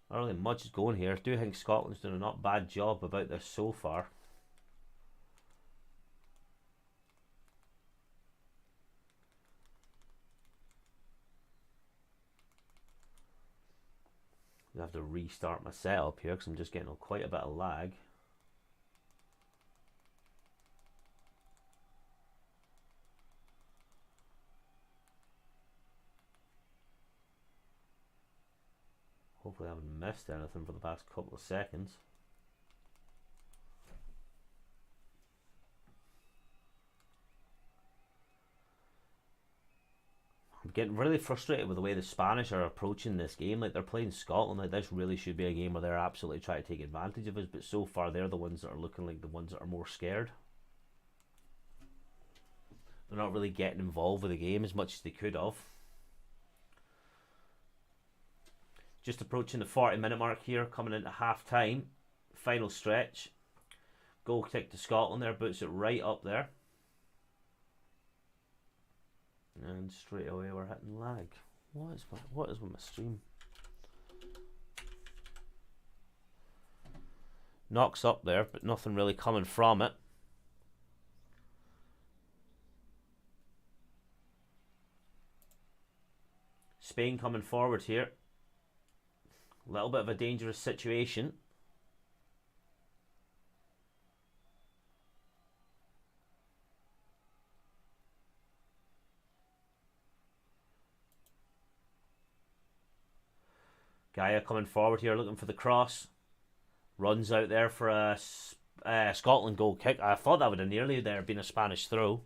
Not really much is going here. I do think Scotland's doing a not bad job about this so far. I have to restart my setup here because I'm just getting quite a bit of lag. Hopefully I haven't missed anything for the past couple of seconds. I'm getting really frustrated with the way the Spanish are approaching this game. Like, they're playing Scotland. Like, this really should be a game where they're absolutely trying to take advantage of us, but so far they're the ones that are looking like the ones that are more scared. They're not really getting involved with the game as much as they could have. Just approaching the 40-minute mark here, coming into half time. Final stretch. Goal kick to Scotland there, puts it right up there. And straight away we're hitting lag. What is with my stream? Knocks up there, but nothing really coming from it. Spain coming forward here. A little bit of a dangerous situation. Gaia coming forward here, looking for the cross. Runs out there for a Scotland goal kick. I thought that would have nearly there been a Spanish throw.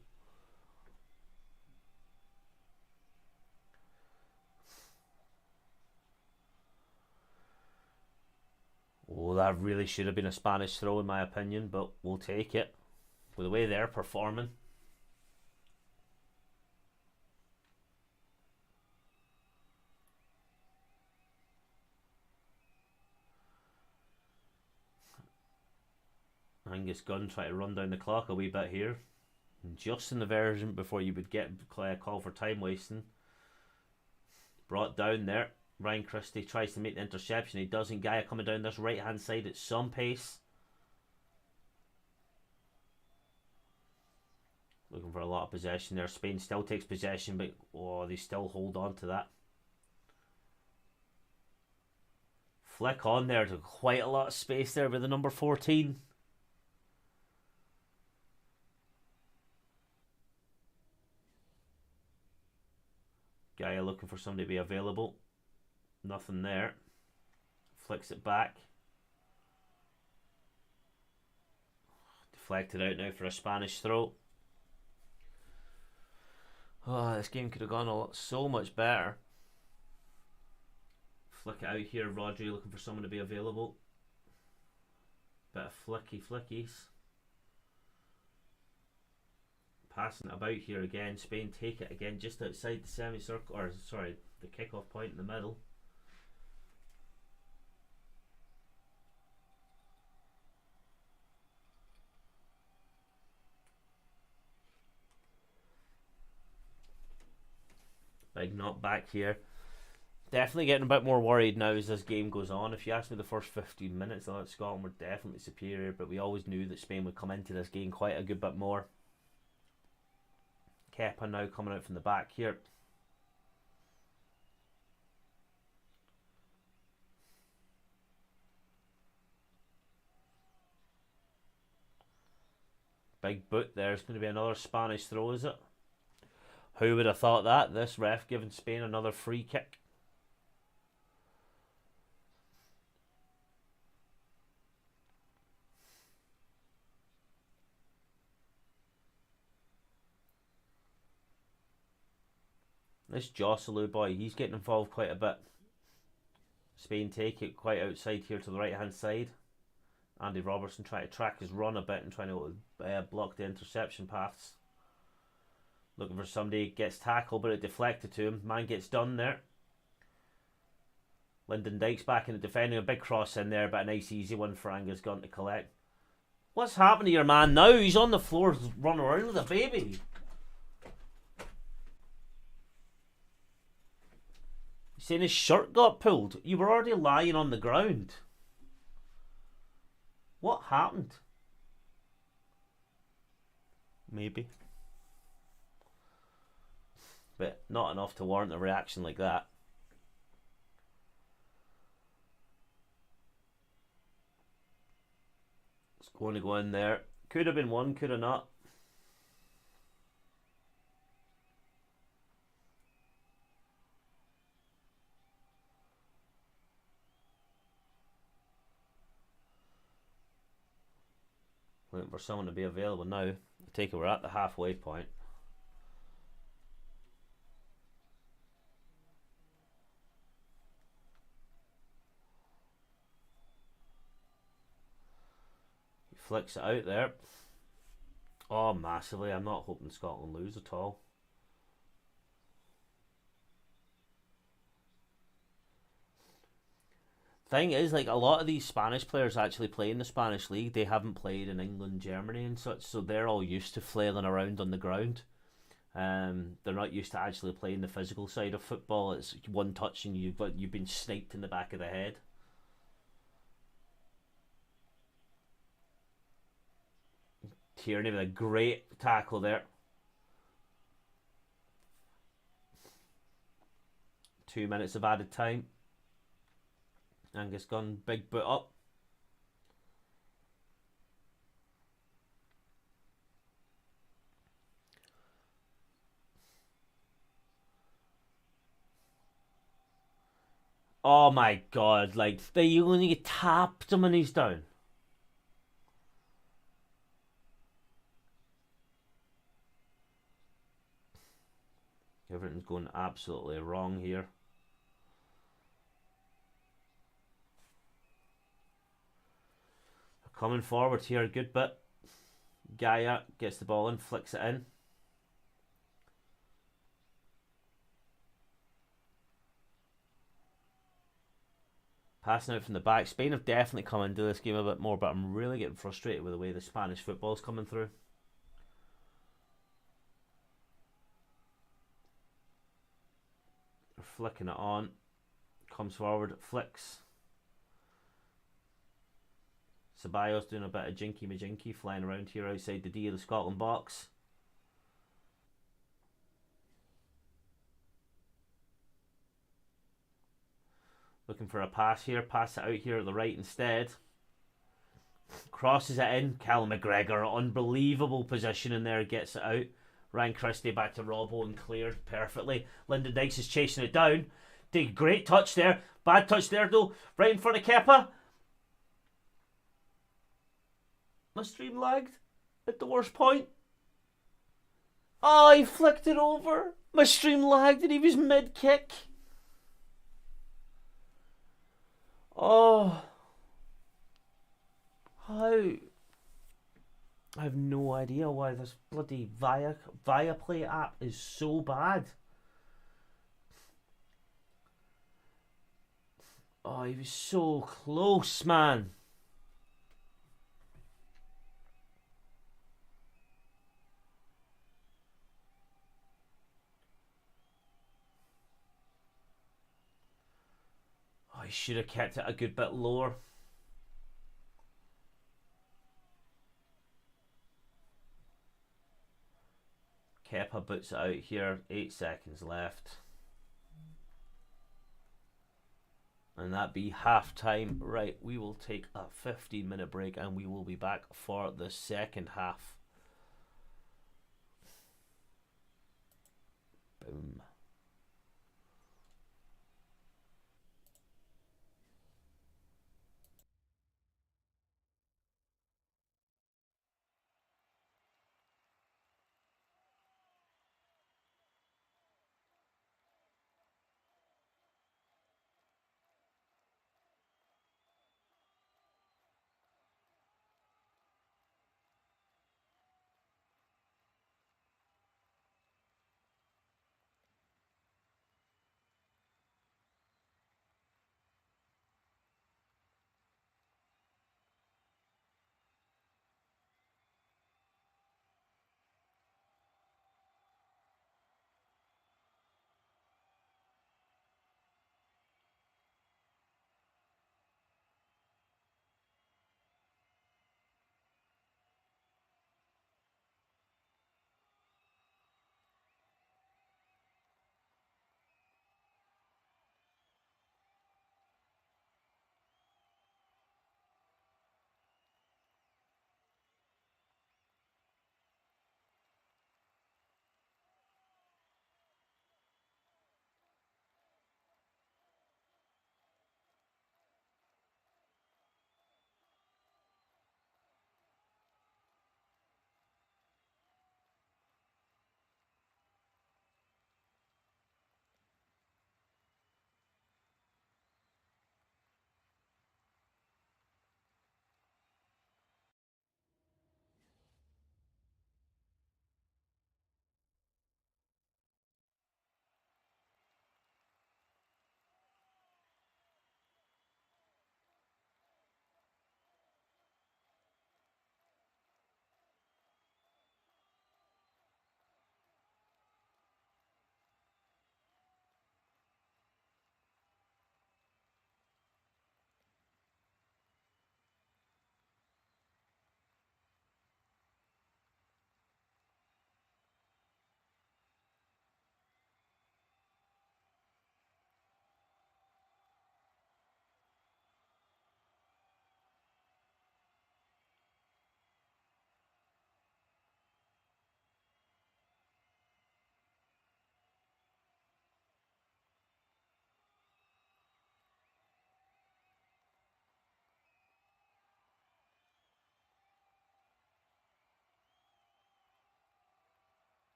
Oh, that really should have been a Spanish throw in my opinion, but we'll take it with the way they're performing. Angus Gunn trying to run down the clock a wee bit here. And just in the version before you would get a call for time wasting. Brought down there. Ryan Christie tries to make the interception. He doesn't. Gaia coming down this right hand side at some pace. Looking for a lot of possession there. Spain still takes possession, but they still hold on to that. Flick on there to quite a lot of space there with the number 14. Gaia looking for somebody to be available. Nothing there. Flicks it back. Deflected out now for a Spanish throw. Oh, this game could have gone so much better. Flick it out here. Rodri looking for someone to be available. Bit of flickies. Passing it about here again. Spain take it again just outside the semicircle, or sorry, the kickoff point in the middle. Big knock back here. Definitely getting a bit more worried now as this game goes on. If you ask me the first 15 minutes, I thought Scotland were definitely superior, but we always knew that Spain would come into this game quite a good bit more. Kepa now coming out from the back here. Big boot there. It's going to be another Spanish throw, is it? Who would have thought that? This ref giving Spain another free kick. This Joselu boy, he's getting involved quite a bit. Spain take it quite outside here to the right hand side. Andy Robertson trying to track his run a bit and trying to block the interception paths. Looking for somebody, gets tackled but it deflected to him. Man gets done there. Lyndon Dykes back in the defending, a big cross in there, but a nice easy one for Angus Gunn to collect. What's happened to your man now? He's on the floor running around with a baby. He's saying his shirt got pulled. You were already lying on the ground. What happened? Maybe. But not enough to warrant a reaction like that. Going to go in there. Could have been one, could have not. Waiting for someone to be available now. I take it we're at the halfway point. He flicks it out there. Oh, massively. I'm not hoping Scotland lose at all. Thing is, like, a lot of these Spanish players actually play in the Spanish league. They haven't played in England, Germany, and such, so they're all used to flailing around on the ground. They're not used to actually playing the physical side of football. It's one touch and you've been sniped in the back of the head. Tierney with a great tackle there. 2 minutes of added time. Angus Gunn, big boot up. Oh my god, like, they only tapped him and he's down. Everything's going absolutely wrong here. Coming forward here, a good bit. Gaia gets the ball in, flicks it in. Passing out from the back. Spain have definitely come into this game a bit more, but I'm really getting frustrated with the way the Spanish football's coming through. They're flicking it on. Comes forward, flicks. Ceballos doing a bit of jinky majinky, flying around here outside the D of the Scotland box. Looking for a pass here, pass it out here at the right instead. Crosses it in. Callum McGregor, unbelievable position in there, gets it out. Ryan Christie back to Robbo and cleared perfectly. Lyndon Dykes is chasing it down. Did great touch there. Bad touch there though. Right in front of Kepa. My stream lagged at the worst point. Oh, he flicked it over. My stream lagged and he was mid-kick. Oh. How? I have no idea why this bloody Viaplay app is so bad. Oh, he was so close, man. Oh, he should have kept it a good bit lower. Kepa boots it out here. 8 seconds left. And that be half time. Right, we will take a 15-minute break and we will be back for the second half. Boom.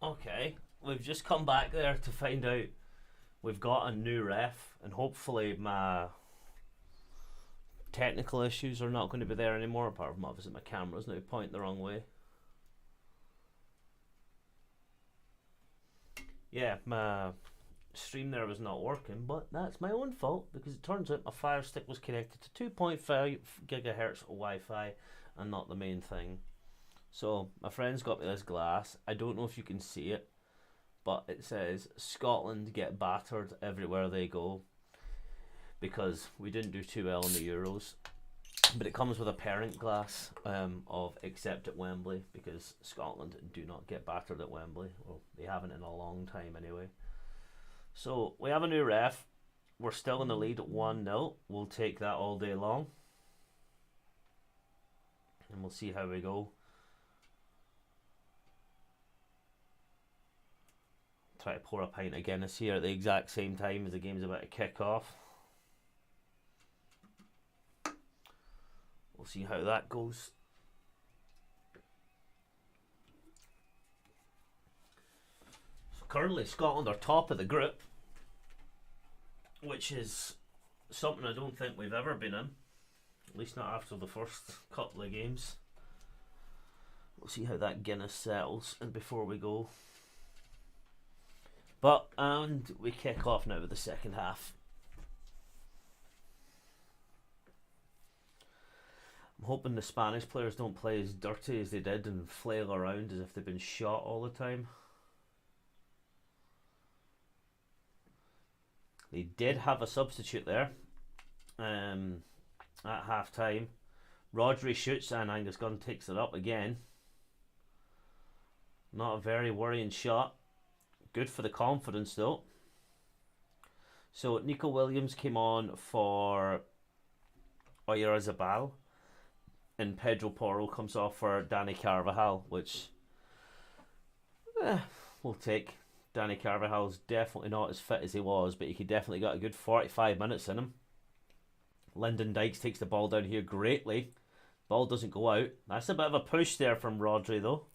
Okay, we've just come back there to find out we've got a new ref, and hopefully my technical issues are not going to be there anymore, apart from obviously my camera's now pointing the wrong way. Yeah, my stream there was not working, but that's my own fault because it turns out my Fire Stick was connected to 2.5 gigahertz Wi-Fi and not the main thing. So my friend's got me this glass. I don't know if you can see it, but it says Scotland get battered everywhere they go because we didn't do too well in the Euros. But it comes with a parent glass of except at Wembley, because Scotland do not get battered at Wembley. Well, they haven't in a long time anyway. So we have a new ref. We're still in the lead at 1-0. We'll take that all day long. And we'll see how we go. Try to pour a pint of Guinness here at the exact same time as the game's about to kick off. We'll see how that goes. So currently Scotland are top of the group, which is something I don't think we've ever been in, at least not after the first couple of games. We'll see how that Guinness settles and before we go. And we kick off now with the second half. I'm hoping the Spanish players don't play as dirty as they did and flail around as if they've been shot all the time. They did have a substitute there at half time. Rodri shoots and Angus Gunn takes it up again. Not a very worrying shot. Good for the confidence though. So Nico Williams came on for Oyarzabal, and Pedro Porro comes off for Dani Carvajal, which we'll take. Dani Carvajal's definitely not as fit as he was, but he could definitely got a good 45 minutes in him. Lyndon Dykes takes the ball down here greatly. Ball doesn't go out. That's a bit of a push there from Rodri though.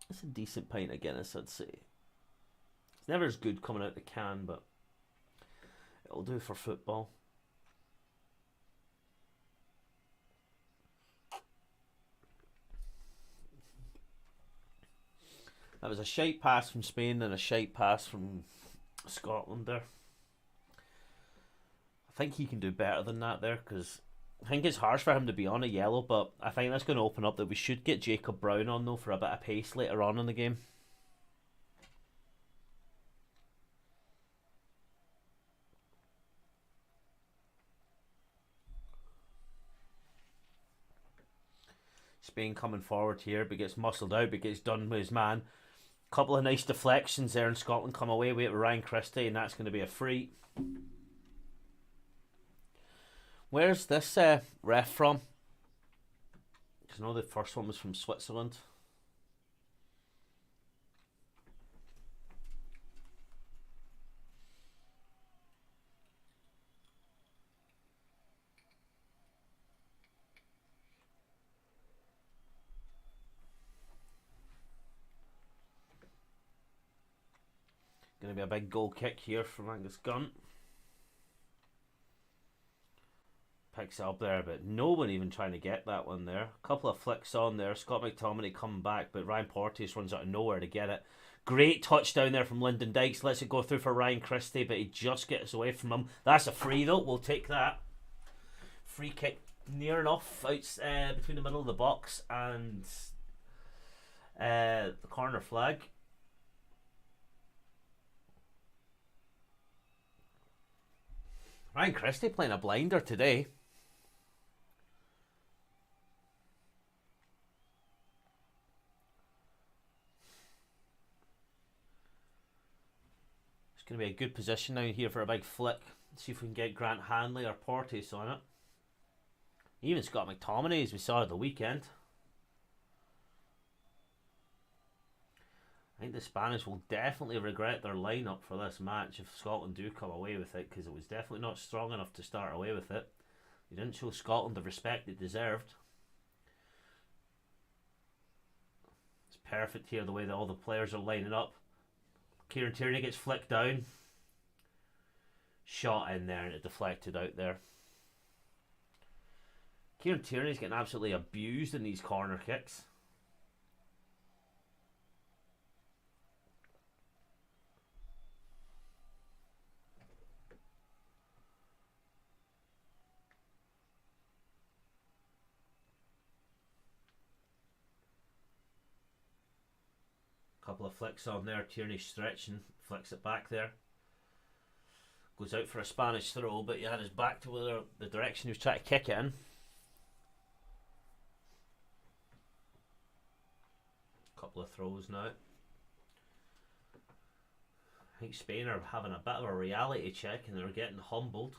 It's a decent pint of Guinness, I'd say. It's never as good coming out the can, but it'll do for football. That was a shite pass from Spain and a shite pass from Scotland there. I think he can do better than that there, because I think it's harsh for him to be on a yellow, but I think that's going to open up that we should get Jacob Brown on though for a bit of pace later on in the game. Spain coming forward here, but gets muscled out, but gets done with his man. Couple of nice deflections there, and Scotland come away with it with Ryan Christie, and that's going to be a free. Where's this ref from? Because I know the first one was from Switzerland. Going to be a big goal kick here from Angus Gunn. Picks it up there, but no one even trying to get that one there. A couple of flicks on there. Scott McTominay coming back, but Ryan Porteous runs out of nowhere to get it. Great touchdown there from Lyndon Dykes. Lets it go through for Ryan Christie, but he just gets away from him. That's a free though. We'll take that. Free kick near enough out between the middle of the box and the corner flag. Ryan Christie playing a blinder today. It's going to be a good position now here for a big flick. Let's see if we can get Grant Hanley or Porteous on it. Even Scott McTominay, as we saw at the weekend. I think the Spanish will definitely regret their lineup for this match if Scotland do come away with it, because it was definitely not strong enough to start away with it. They didn't show Scotland the respect it deserved. It's perfect here, the way that all the players are lining up. Kieran Tierney gets flicked down. Shot in there and it deflected out there. Kieran Tierney's getting absolutely abused in these corner kicks. Couple of flicks on there. Tierney stretching, flicks it back there. Goes out for a Spanish throw, but he had his back to the direction he was trying to kick it in. Couple of throws now. I think Spain are having a bit of a reality check and they're getting humbled.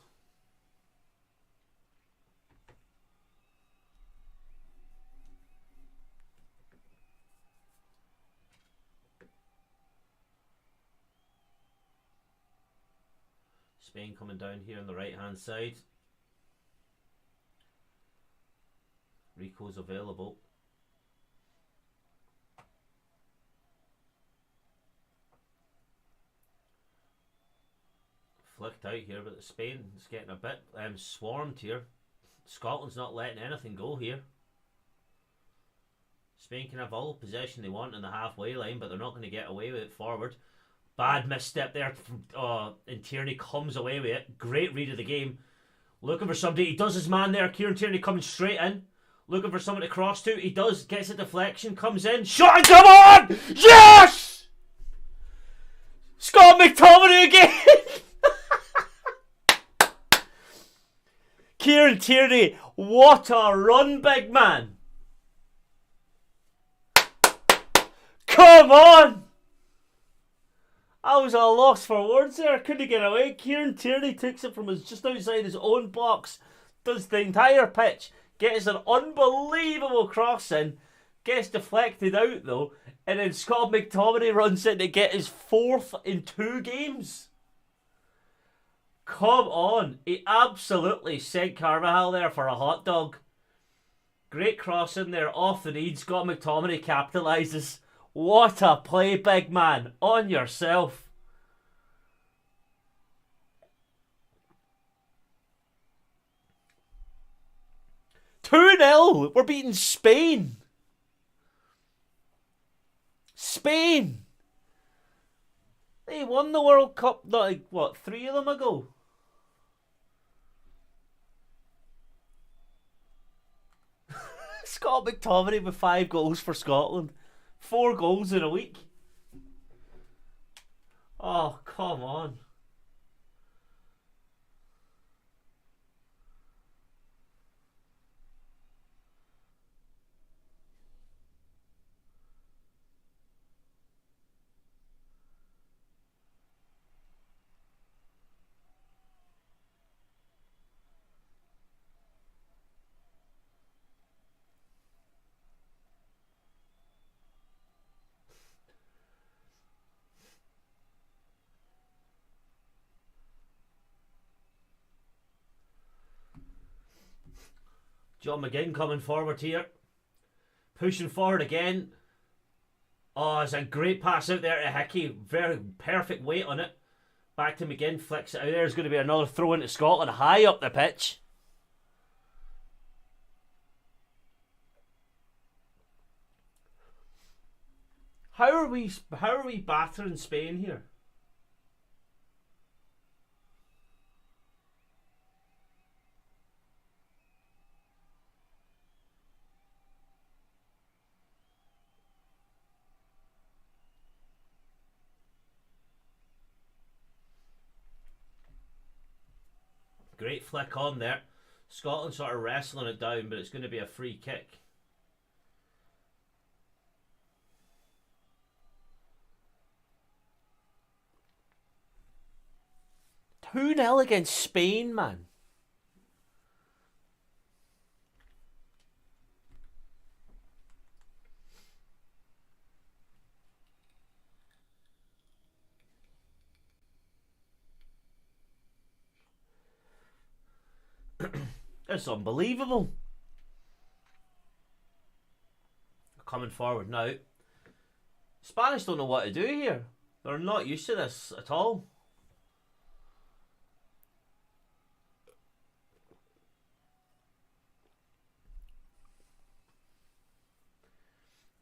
Spain coming down here on the right hand side. Rico's available. Flicked out here, but Spain's getting a bit swarmed here. Scotland's not letting anything go here. Spain can have all the possession they want in the halfway line, but they're not going to get away with it forward. Bad misstep there from and Tierney comes away with it. Great read of the game. Looking for somebody. He does his man there. Kieran Tierney coming straight in. Looking for someone to cross to. He does. Gets a deflection. Comes in. Shot and come on! Yes! Scott McTominay again! Kieran Tierney. What a run, big man. Come on! I was at a loss for words there. I couldn't get away. Kieran Tierney takes it from just outside his own box. Does the entire pitch. Gets an unbelievable cross in. Gets deflected out though. And then Scott McTominay runs in to get his 4th in 2 games. Come on. He absolutely sent Carvajal there for a hot dog. Great cross in there. Off the knee. Scott McTominay capitalises. What a play, big man. On yourself. "2-0. We're beating Spain. Spain. They won the World Cup, like, what, 3 of them ago? Scott McTominay with 5 goals for Scotland. 4 goals in a week. Oh, come on. John McGinn coming forward here. Pushing forward again. Oh, it's a great pass out there to Hickey. Very perfect weight on it. Back to McGinn. Flicks it out there. There's going to be another throw into Scotland. High up the pitch. How are we battering Spain here? Great flick on there. Scotland sort of wrestling it down, but it's going to be a free kick. Two 0 against Spain, man. It's unbelievable. Coming forward now. Spanish don't know what to do here. They're not used to this at all.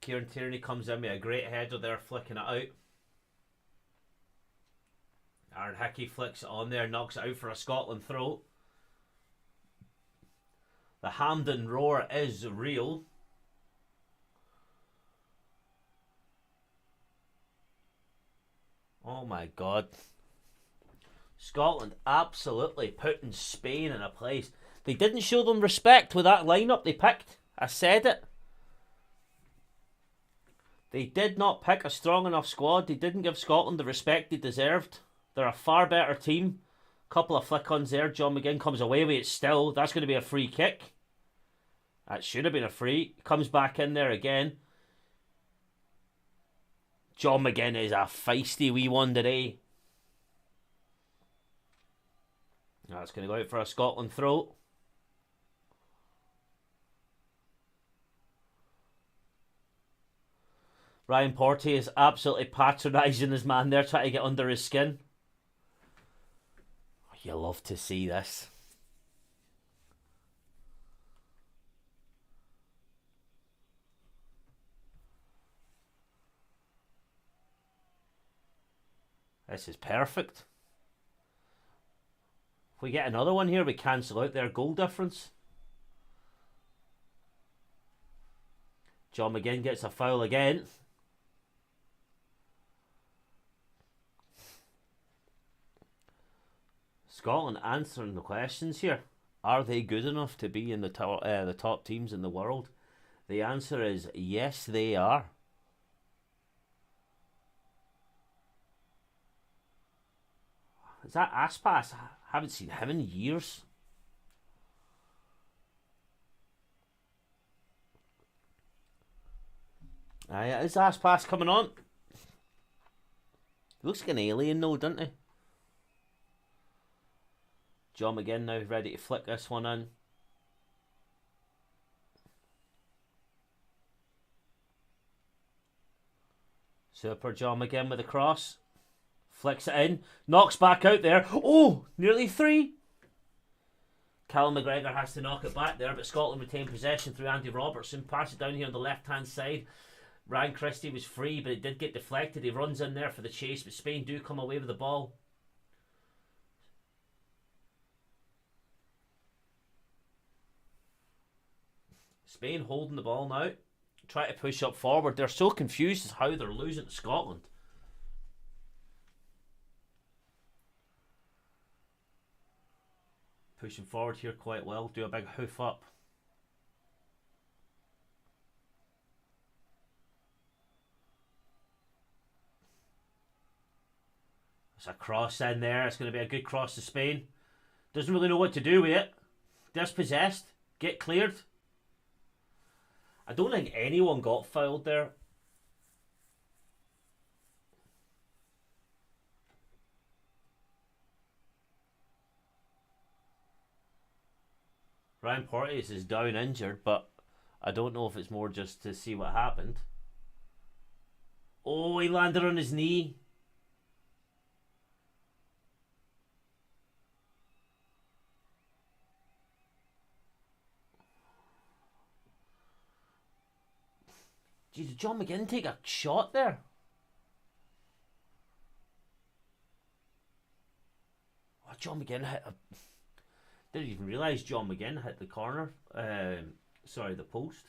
Kieran Tierney comes in with a great header there, flicking it out. Aaron Hickey flicks it on there, knocks it out for a Scotland throw. The Hampden roar is real. Oh my God. Scotland absolutely putting Spain in a place. They didn't show them respect with that lineup they picked. I said it. They did not pick a strong enough squad. They didn't give Scotland the respect they deserved. They're a far better team. Couple of flick-ons there. John McGinn comes away with it still. That's going to be a free kick. That should have been a free. Comes back in there again. John McGinn is a feisty wee one today. That's going to go out for a Scotland throw. Ryan Porte is absolutely patronising his man there, trying to get under his skin. You love to see this. This is perfect. If we get another one here, we cancel out their goal difference. John McGinn gets a foul again. Scotland answering the questions here. Are they good enough to be in the top teams in the world? The answer is yes, they are. Is that Aspas? I haven't seen him in years. Is Aspas coming on? He looks like an alien though, doesn't he? John McGinn now ready to flick this one in. Super John McGinn with a cross. Flicks it in. Knocks back out there. Oh! Nearly 3. Callum McGregor has to knock it back there, but Scotland retain possession through Andy Robertson. Pass it down here on the left-hand side. Ryan Christie was free, but it did get deflected. He runs in there for the chase, but Spain do come away with the ball. Spain holding the ball now. Try to push up forward. They're so confused as how they're losing to Scotland. Pushing forward here quite well. Do a big hoof up. There's a cross in there. It's going to be a good cross to Spain. Doesn't really know what to do with it. Dispossessed. Get cleared. I don't think anyone got fouled there. Ryan Porteous is down injured, but I don't know if it's more just to see what happened. Oh, he landed on his knee. Jeez, did John McGinn take a shot there? Oh, John McGinn hit a... Didn't even realise John McGinn hit the corner. Sorry, the post.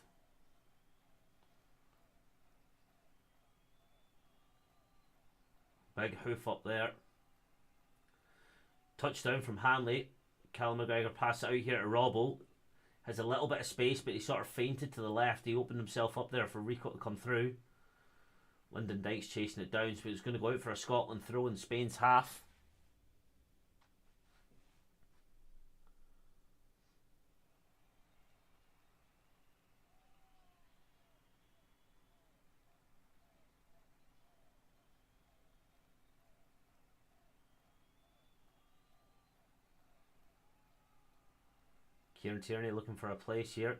Big hoof up there. Touchdown from Hanley. Callum McGregor pass it out here to Robbo. Has a little bit of space, but he sort of feinted to the left. He opened himself up there for Rico to come through. Lyndon Dykes chasing it down, so he's going to go out for a Scotland throw in Spain's half. Kieran Tierney looking for a place here.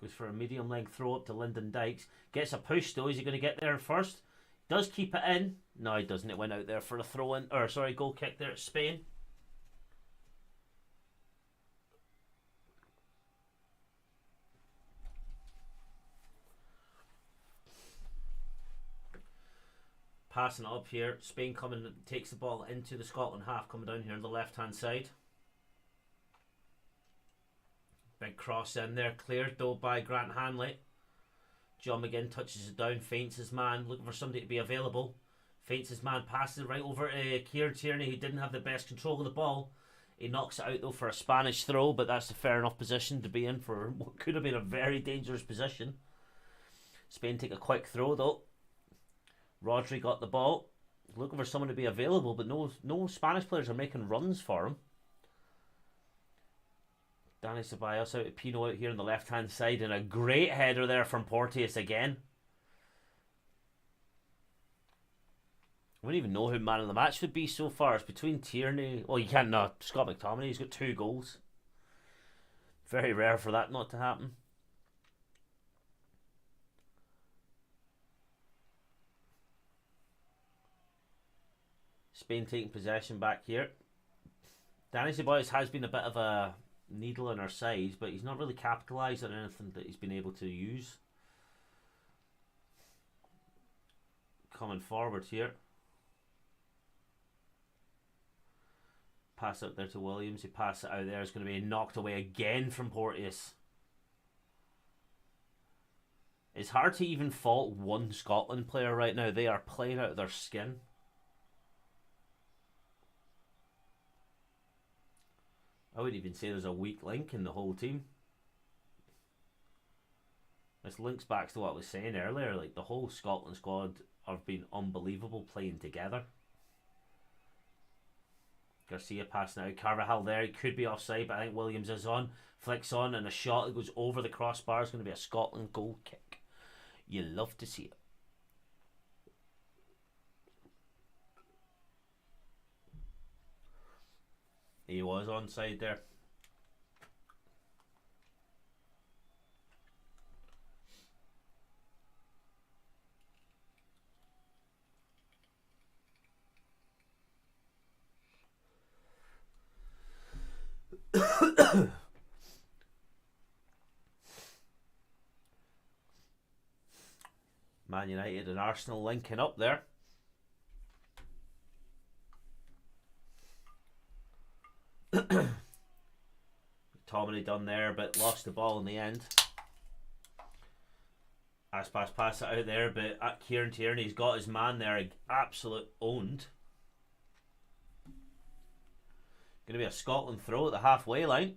Goes for a medium length throw up to Lyndon Dykes. Gets a push though. Is he going to get there first? Does keep it in. No, he doesn't. It went out there for a throw in. Or sorry, goal kick there at Spain. Passing it up here. Spain coming, takes the ball into the Scotland half, coming down here on the left hand side. Big cross in there, cleared though by Grant Hanley. John McGinn touches it down, feints his man, looking for somebody to be available. Feints his man, passes it right over to Kieran Tierney, who didn't have the best control of the ball. He knocks it out though for a Spanish throw, but that's a fair enough position to be in for what could have been a very dangerous position. Spain take a quick throw though. Rodri got the ball, looking for someone to be available, but no Spanish players are making runs for him. Dani Ceballos out to Pino out here on the left hand side, and a great header there from Porteous again. I wouldn't even know who man of the match would be so far. It's between Tierney. Well, you can't not. Scott McTominay, he's got 2 goals. Very rare for that not to happen. Spain taking possession back here. Dani Ceballos has been a bit of a needle on our side, but he's not really capitalised on anything that he's been able to use. Coming forward here. Pass out there to Williams. He passes it out there. It's going to be knocked away again from Porteous. It's hard to even fault one Scotland player right now. They are playing out of their skin. I would even say there's a weak link in the whole team. This links back to what I was saying earlier. Like, the whole Scotland squad have been unbelievable playing together. Garcia passing out. Carvajal there. He could be offside, but I think Williams is on. Flicks on, and a shot that goes over the crossbar is going to be a Scotland goal kick. You love to see it. He was onside there. Man United and Arsenal linking up there. McTominay done there, but lost the ball in the end. Aspas pass it out there, but at Kieran Tierney's got his man there, absolute owned. Going to be a Scotland throw at the halfway line.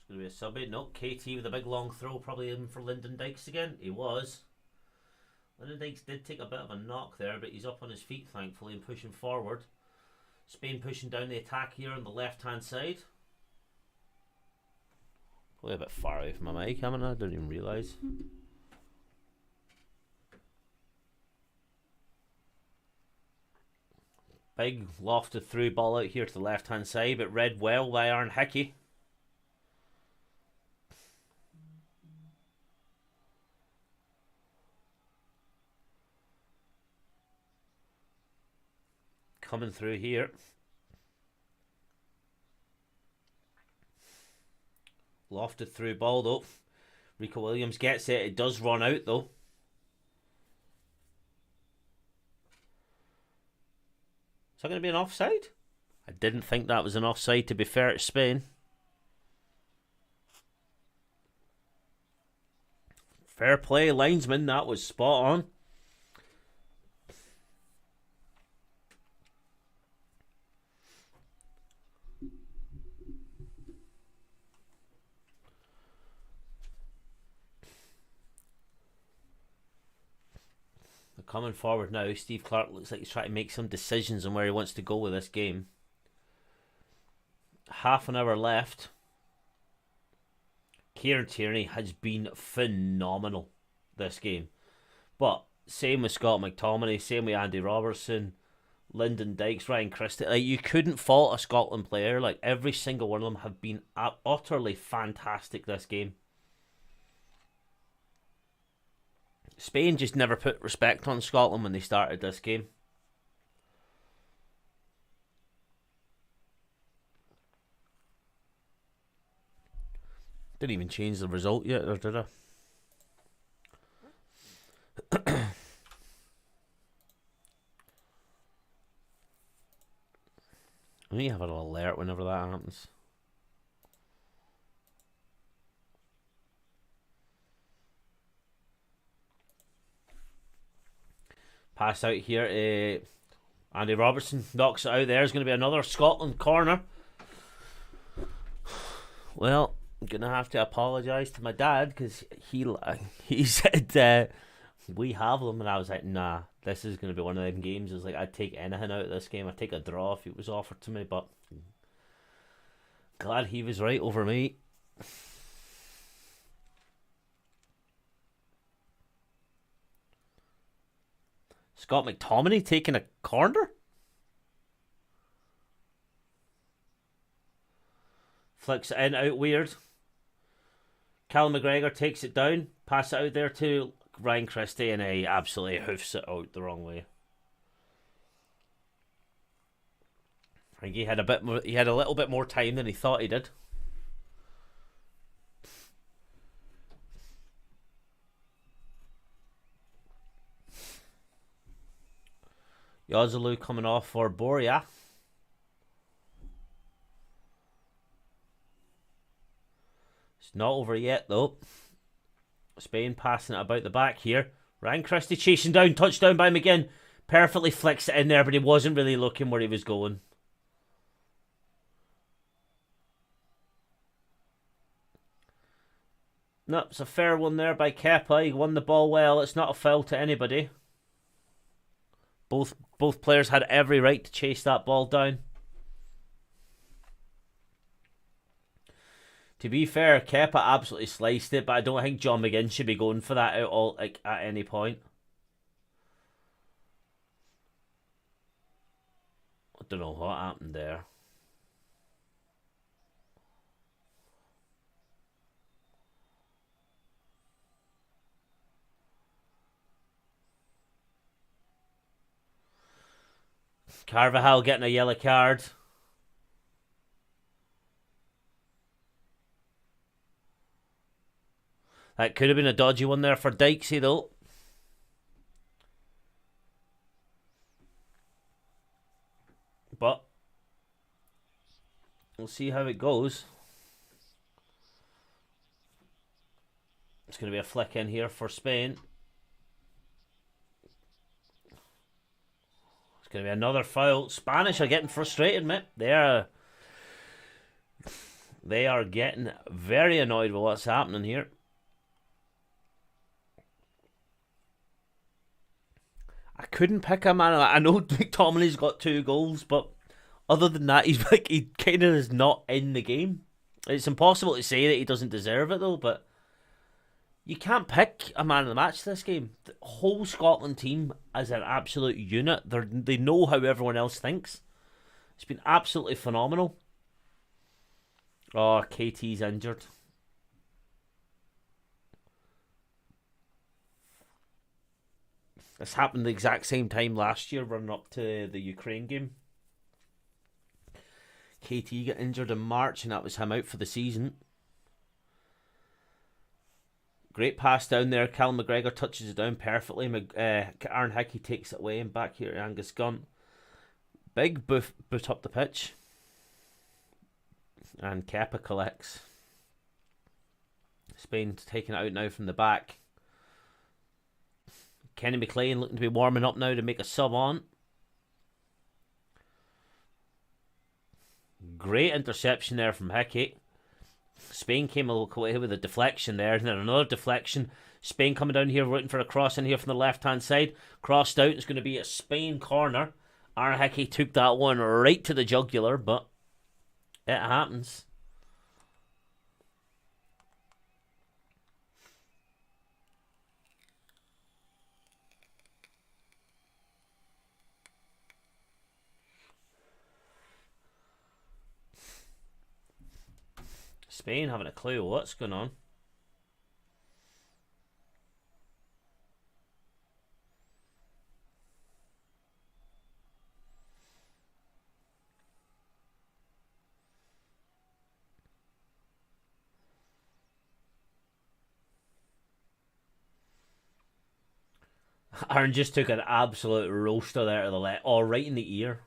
Going to be a sub-in. No, KT with a big long throw, probably in for Lyndon Dykes again. He was. Lyndon Dykes did take a bit of a knock there, but he's up on his feet thankfully and pushing forward. Spain pushing down the attack here on the left hand side. Probably a bit far away from my mic, haven't I? I didn't even realise. Big lofted through ball out here to the left hand side, but read well by Aaron Hickey. Coming through here. Lofted through ball though. Rico Williams gets it. It does run out though. Is that going to be an offside? I didn't think that was an offside, to be fair to Spain. Fair play, linesman. That was spot on. Coming forward now, Steve Clark looks like he's trying to make some decisions on where he wants to go with this game. half an hour left. Kieran Tierney has been phenomenal this game. But same with Scott McTominay, same with Andy Robertson, Lyndon Dykes, Ryan Christie. Like, you couldn't fault a Scotland player. Like, every single one of them have been utterly fantastic this game. Spain just never put respect on Scotland when they started this game. Didn't even change the result yet, or did I? I need to have an alert whenever that happens. Pass out here. Andy Robertson knocks it out. There's going to be another Scotland corner. Well, I'm going to have to apologise to my dad because he said we have them, and I was like, nah, this is going to be one of them games. It was like, I'd take anything out of this game. I'd take a draw if it was offered to me, but glad he was right over me. Scott McTominay taking a corner? Flicks it in, out weird. Callum McGregor takes it down, pass it out there to Ryan Christie, and he absolutely hoofs it out the wrong way. I think he had a little bit more time than he thought he did. Yozelu coming off for Boria. It's not over yet though. Spain passing it about the back here. Ryan Christie chasing down, touchdown by McGinn. Perfectly flicks it in there, but he wasn't really looking where he was going. No, it's a fair one there by Kepa. He won the ball well. It's not a foul to anybody. Both players had every right to chase that ball down. To be fair, Kepa absolutely sliced it, but I don't think John McGinn should be going for that at any point. I don't know what happened there. Carvajal getting a yellow card. That could have been a dodgy one there for Dykesy though. But we'll see how it goes. It's going to be a flick in here for Spain. It's going to be another foul. Spanish are getting frustrated, mate. They are getting very annoyed with what's happening here. I couldn't pick a man. I know McTominay's got 2 goals, but other than that, he kind of is not in the game. It's impossible to say that he doesn't deserve it though, but you can't pick a man of the match this game. The whole Scotland team as an absolute unit. They know how everyone else thinks. It's been absolutely phenomenal. Oh, KT's injured. This happened the exact same time last year, running up to the Ukraine game. KT got injured in March, and that was him out for the season. Great pass down there. Callum McGregor touches it down perfectly. Aaron Hickey takes it away, and back here Angus Gunn. Big boot up the pitch. And Kepa collects. Spain taking it out now from the back. Kenny McLean looking to be warming up now to make a sub on. Great interception there from Hickey. Spain came away with a deflection there, and then another deflection. Spain coming down here, rooting for a cross in here from the left-hand side. Crossed out, it's going to be a Spain corner. Aaron Hickey took that one right to the jugular, but It happens. Spain having a clue what's going on. Aaron just took an absolute roaster there to the left. Oh, right in the ear.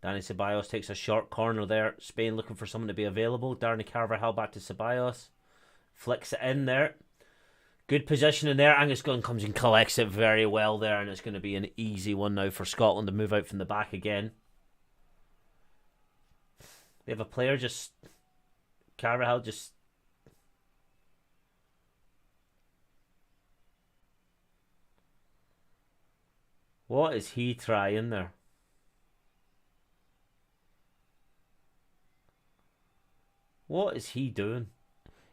Danny Ceballos takes a short corner there. Spain looking for someone to be available. Darren Carvajal back to Ceballos. Flicks it in there. Good position in there. Angus Gunn comes and collects it very well there, and it's going to be an easy one now for Scotland to move out from the back again. They have a player just... Carvajal just... What is he trying there? What is he doing?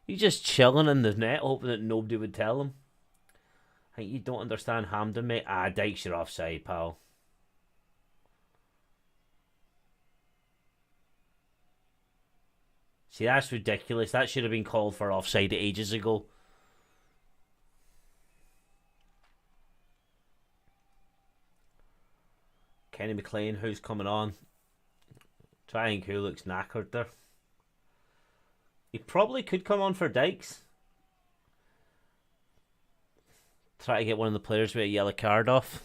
He's just chilling in the net, hoping that nobody would tell him. I think you don't understand Hampden, mate. Ah, Dykes, you're offside, pal. See, that's ridiculous. That should have been called for offside ages ago. Kenny McLean, who's coming on? Trying who looks knackered there. He probably could come on for Dykes. Try to get one of the players with a yellow card off.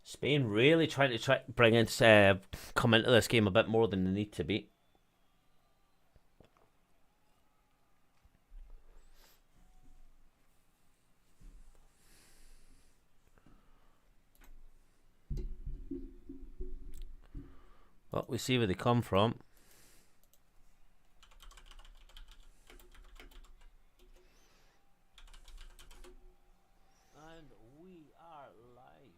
Spain really trying to bring in, come into this game a bit more than they need to be. Well, we see where they come from. And we are live.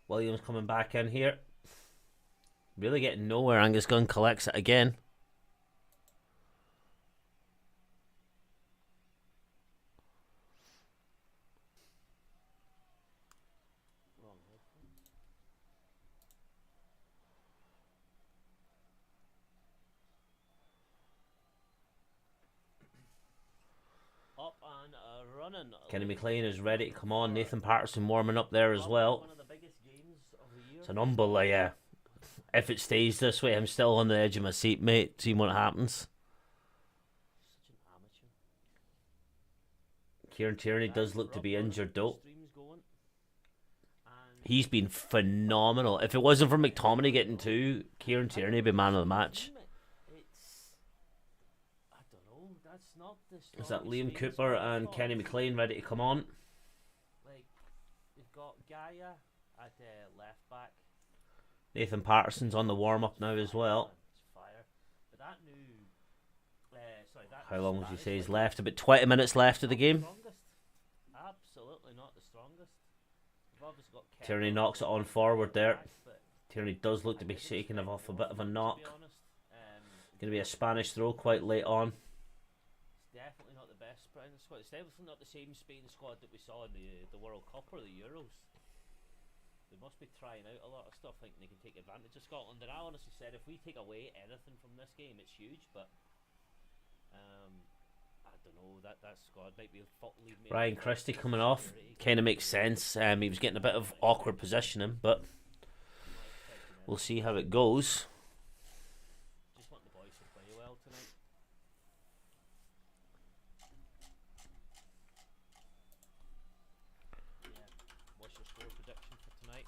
Williams coming back in here. Really getting nowhere. Angus Gunn collects it again. Up and running. Kenny McLean is ready to come on. Nathan Patterson warming up there as well. It's an unbelievable, yeah. If it stays this way, I'm still on the edge of my seat, mate. Seeing what happens. Kieran Tierney does look to be injured, though. He's been phenomenal. If it wasn't for McTominay getting two, Kieran Tierney would be man of the match. Is that Liam Cooper and Kenny McLean ready to come on? We've got Gaia at left back. Nathan Patterson's on the warm-up now as well. How long would you say is left? About 20 minutes left of the game. Absolutely not the strongest. Tierney knocks it on forward there. Tierney does look to be shaking off a bit of a knock. Going to be a Spanish throw quite late on. It's definitely not the best Spain squad. It's definitely not the same Spain squad that we saw in the World Cup or the Euros. They must be trying out a lot of stuff, thinking they can take advantage of Scotland. And I honestly said, if we take away anything from this game, it's huge. But I don't know. That squad might be leave me. Ryan Christie coming off kind of makes sense. He was getting a bit of awkward positioning, but we'll see how it goes. Just want the boys to play well tonight. Yeah. What's your score prediction for tonight?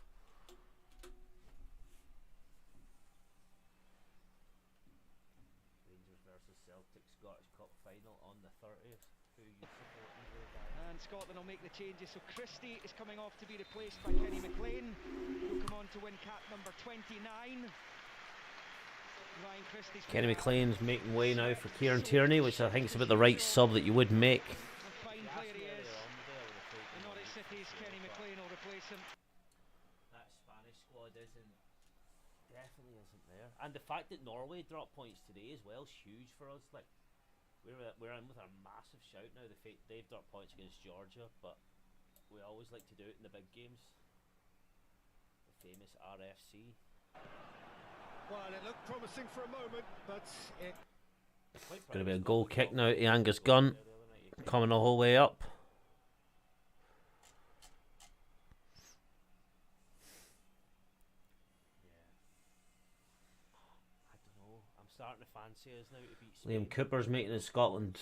Rangers versus Celtic Scottish Cup final on the 30th. Who are you supporting there, guys? And Scotland will make the changes. So Christie is coming off to be replaced by Kenny McLean, who'll come on to win cap number 29. Ryan Christie's Kenny McLean's making way now for Kieran Tierney, which I think is about the right sub that you would make. a fine player he is. The Norwich City's Kenny McLean will replace him. That Spanish squad definitely isn't there. And the fact that Norway dropped points today as well is huge for us. Like, we're in with a massive shout now. They've dropped points against Georgia, but we always like to do it in the big games. The famous RFC. Well, it looked promising for a moment, but it... Going to be a goal kick now to Angus Gunn, coming the whole way up. I don't know. I'm starting to fancy us now to beat Spain. Liam Cooper's making his Scotland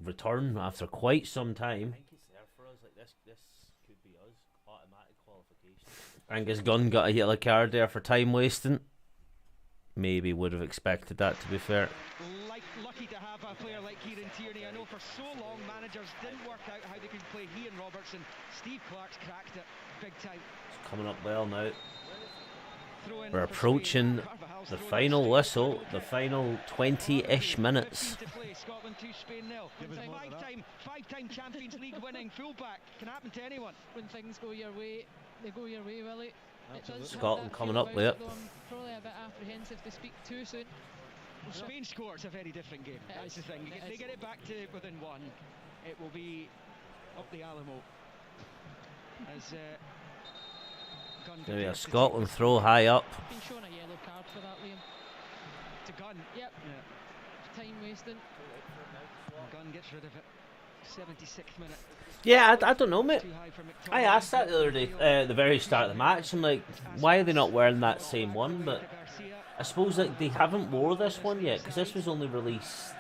return after quite some time. I think he's there for us. Like this could be us. Automatic qualification. Angus Gunn got a yellow card there for time wasting. Maybe would have expected that, to be fair. Lucky to have a player like Kieran Tierney. I know for so long managers didn't work out how they could play he and Robertson. Steve Clark's cracked it big time. It's coming up well now. Throw in We're for approaching Spain. Carvajal's the thrown final straight whistle, to the final 20-ish minutes. 15 to play. Scotland 2, Spain 0. Five-time Champions League winning fullback. Can happen to anyone. When things go your way, they go your way, Willie. It does have Scotland that coming feel up about with it. though I'm probably a bit apprehensive to speak too soon. Well, Spain scores a very different game. It That's is. the thing. It If they is. get it back to within one, it will be up the Alamo. As Gunn Going to be a prepares to Scotland take throw high up. Been shown a yellow card for that, Liam. to Gunn. Yep, Yeah. time wasting. Gunn gets rid of it. 76th minute. Yeah, I don't know, mate. Too high for McTominay. I asked that the other day, at the very start of the match. I'm like, why are they not wearing that same one? But I suppose like they haven't wore this one yet because this was only released.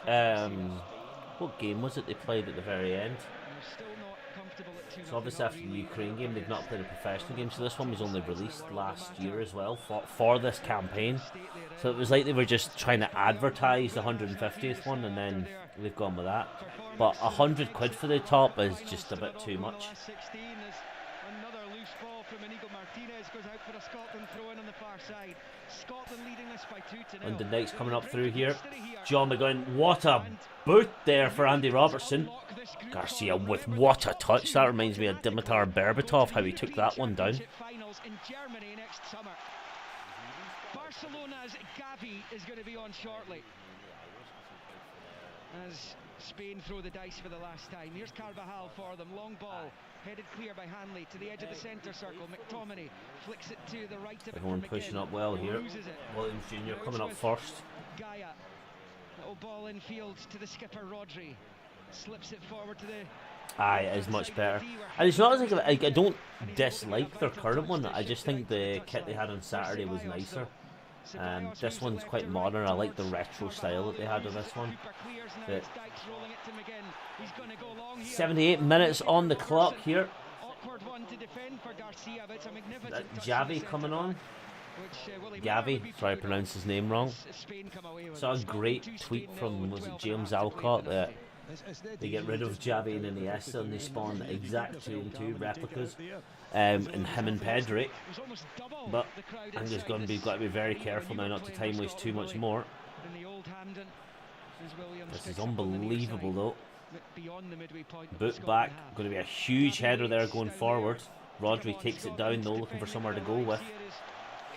What game was it they played at the very end? So obviously after the Ukraine game, they've not played a professional game. So this one was only released last year as well for this campaign. So it was like they were just trying to advertise the 150th one, and then they've gone with that. But £100 for the top is just a bit too much. Another loose ball from Inigo Martinez goes out for a Scotland throw in on the far side. Scotland leading this by 2-0. London Knights coming up through here. John McGowan, what a boot there for Andy Robertson. Garcia with what a touch. That reminds me of Dimitar Berbatov, how he took that one down. Finals in Germany next summer. Barcelona's Gavi is going to be on shortly. As Spain throw the dice for the last time. Here's Carvajal for them. Long ball. Headed clear by Hanley to the edge of the centre circle. McTominay flicks it to the right of it. Everyone for pushing McGinn. up well here. Loses it. Williams Jr. coming up first. Gaia. Little ball in field to the skipper Rodri. Slips it forward to the... Aye, it is much better. And it's not as like I don't dislike their current one. I just think the kit they had on Saturday was nicer. This one's quite modern. I like the retro style that they had on this one. But 78 minutes on the clock here. Javi coming on. Gavi, sorry I pronounced his name wrong. Saw a great tweet from, was it James Alcott, that they get rid of Javi and Iniesta and they spawn the exact 2-2 replicas, and him and Pedri. But Angus Gunn, we've got to be very careful now not to time waste too much more. This is unbelievable though. Boot back, going to be a huge header there going forward. Rodri takes it down though, looking for somewhere to go with.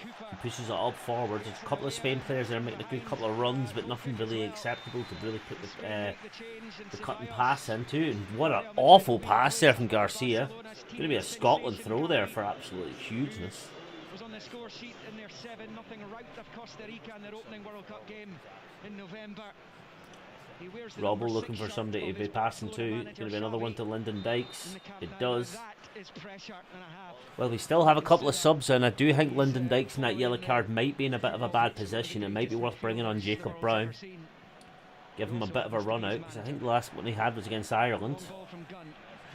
He pushes it up forward. There's a couple of Spain players there making a good couple of runs, but nothing really acceptable to really put the cutting pass into. And what an awful pass there from Garcia. Going to be a Scotland throw there for absolute hugeness. Was on the score sheet in their 7-0 rout of Costa Rica in their opening World Cup game in November. Robbo looking for somebody to be passing to. Going to be another one to Lyndon Dykes. It does. Well, we still have a couple of subs in. I do think Lyndon Dykes in that yellow card might be in a bit of a bad position. It might be worth bringing on Jacob Brown. Give him a bit of a run out, because I think the last one he had was against Ireland.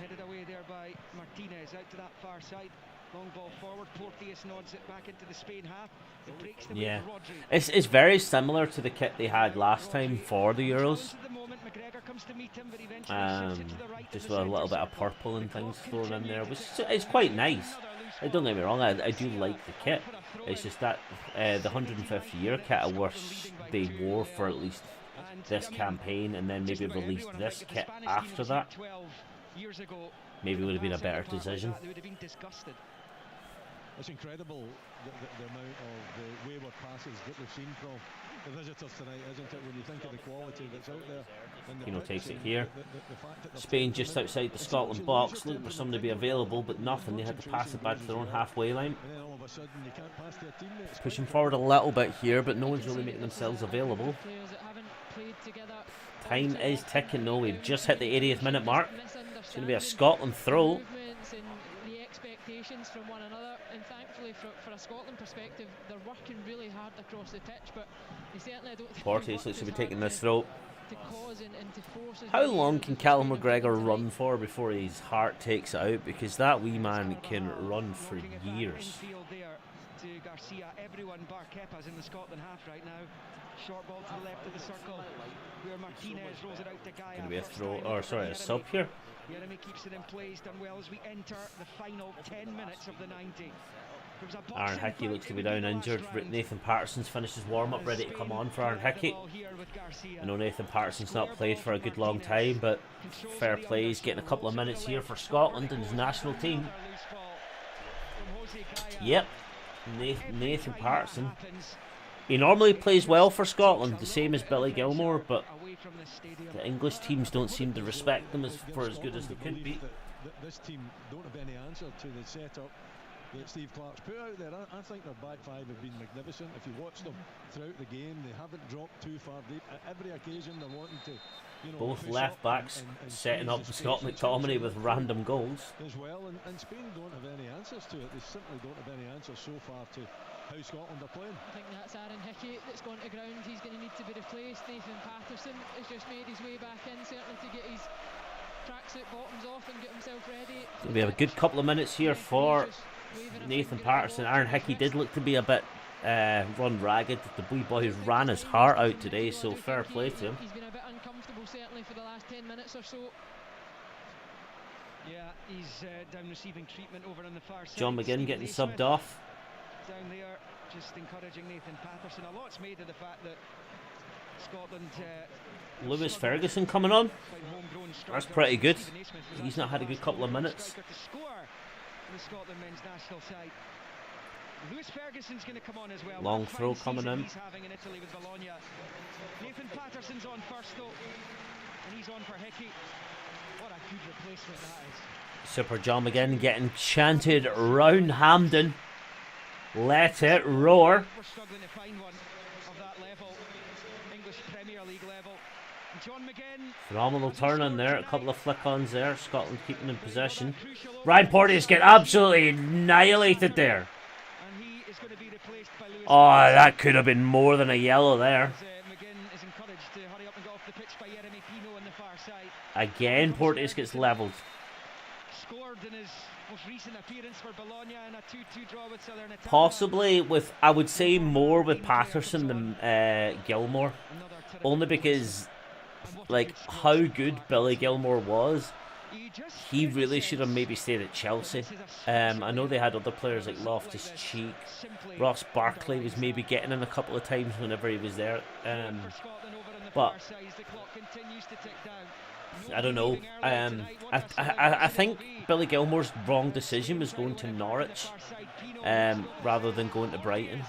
Headed away there by Martinez out to that far side. Long ball forward. Porteous nods it back into the Spain half. It breaks the Yeah, it's very similar to the kit they had last time for the Euros. Just with a little bit of purple and things thrown in there. It's quite nice. Don't get me wrong, I do like the kit. It's just that the 150 year kit I wish they wore for at least this campaign, and then maybe released this kit after that. Maybe it would have been a better decision. It's incredible the amount of the wayward passes that we've seen from the visitors tonight, isn't it, when you think of the quality that's out there. Keno takes it here. Spain just outside the Scotland box, looking for someone to be available, but nothing. They had to pass it back to their own halfway line. Pushing forward a little bit here, but no one's really making themselves available. Time is ticking. No, we've just hit the 80th minute mark. It's going to be a Scotland throw. From one another, and thankfully for a Scotland perspective, they're working really hard across the pitch, but they certainly don't think Porteous looks to be taking this throw. And to force How long can Callum McGregor run for before his heart takes it out? Because that wee man can run for years. To Garcia, everyone bar Kepa's in the Scotland half right now. Short ball to the left of the circle, where Martinez rolls it out to Gaia. Going to be a throw, or sorry, a sub here. Jeremy keeps it in place, done well as we enter the final 10 minutes of the 90. Aaron Hickey looks to be down injured. Nathan Patterson's finished his warm-up, ready to come on for Aaron Hickey. I know Nathan Patterson's not played for a good long time, but fair play, he's getting a couple of minutes here for Scotland and his national team. Yep, Nathan Patterson. He normally plays well for Scotland, the same as Billy Gilmore, but the English teams don't seem to respect them for as good as they could be. This team don't have any answer to the setup that Steve Clarke's put out there. I think their back five have been magnificent. If you watch them throughout the game, they haven't dropped too far deep. At every occasion they're wanting to, both left backs setting up Scott McTominay with random goals as well, and Spain don't have any answers to it. They simply don't have any answers so far to how Scotland are playing. I think that's Aaron Hickey that's gone to ground. He's going to need to be replaced. Nathan Patterson has just made his way back in, certainly to get his tracksuit bottoms off and get himself ready. We have a good couple of minutes here for Nathan Patterson. Aaron Hickey did look to be a bit run ragged. The wee boy ran his heart out today, so fair play to him. He's been a bit uncomfortable certainly for the last 10 minutes or so. Yeah, he's down receiving treatment over on the far side. John McGinn getting subbed off. Down there, just encouraging Nathan Patterson. A lot's made of the fact that Scotland. Lewis Ferguson coming on. That's pretty good. He's not had a good couple of minutes. The Scotland men's national side. Lewis Ferguson's going to come on as well. Long throw coming in. He's having in Italy with Bologna. Nathan Patterson's on first though, and he's on for Hickey. What a good replacement that is. Super John McGinn getting chanted round Hampden. Let it roar. We're struggling to find one of that level, English Premier League level. John McGinn. Phenomenal turn in there, a couple of flick-ons there. Scotland keeping in possession. Ryan Porteous get absolutely annihilated there. Oh, that could have been more than a yellow there. Again, Porteous gets levelled. Scored in his most recent appearance for Bologna in a 2-2 draw with Salernitana. Possibly with, I would say, more with Patterson than Gilmore. Only because, like, how good Billy Gilmore was, he really should have maybe stayed at Chelsea. I know they had other players like Loftus-Cheek. Ross Barkley was maybe getting in a couple of times whenever he was there. But I don't know. I think Billy Gilmore's wrong decision was going to Norwich rather than going to Brighton.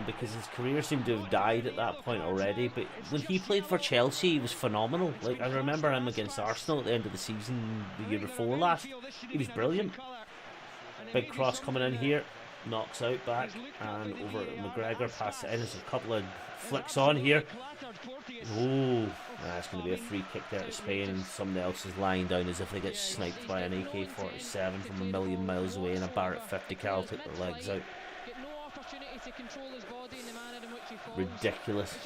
Because his career seemed to have died at that point already. But when he played for Chelsea, he was phenomenal. Like, I remember him against Arsenal at the end of the season the year before last. He was brilliant. Big cross coming in here. knocks out back and over to McGregor, pass it in. There's a couple of flicks on here. Oh, that's going to be a free kick there to Spain, and somebody else is lying down as if they get sniped by an AK-47 from a million miles away, and a Barrett 50 cal took their legs out. Ridiculous.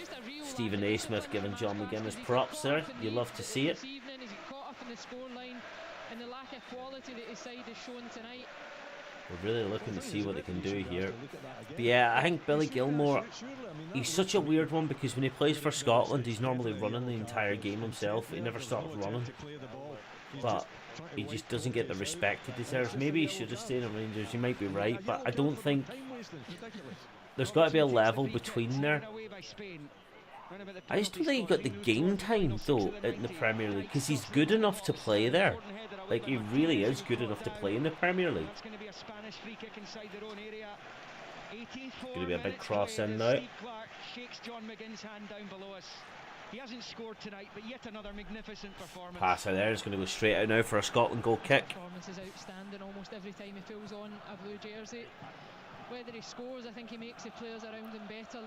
Stephen A. Smith giving John McGuinness props there. You love to see it. We're really looking to see what they can do here. But yeah, I think Billy Gilmour, he's such a weird one because when he plays for Scotland, he's normally running the entire game himself. He never stops running. But he just doesn't get the respect he deserves. Maybe he should have stayed in Rangers, you might be right, but I don't think... There's got to be a level between there. I just don't think he got the game time though in the Premier League, because he's good enough to play there. Like, he really is good enough to play in the Premier League. Going to be a big cross in now. Pass out there, it's going to go straight out now for a Scotland goal kick. Performance is outstanding almost every time he pulls on a blue jersey. Whether he scores, I think he makes the players around him better.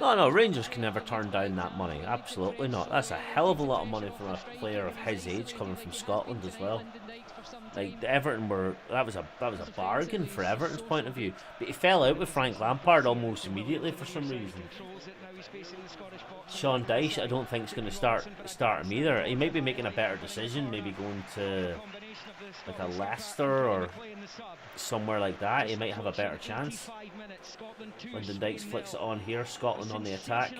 No, Rangers can never turn down that money. Absolutely not. That's a hell of a lot of money for a player of his age coming from Scotland as well. Like, Everton that was a bargain for Everton's point of view. But he fell out with Frank Lampard almost immediately for some reason. Sean Dyche, I don't think is going to start him either. He might be making a better decision, maybe going to like a Leicester or somewhere like that. He might have a better chance. Lyndon Dykes flicks it on here. Scotland on the attack.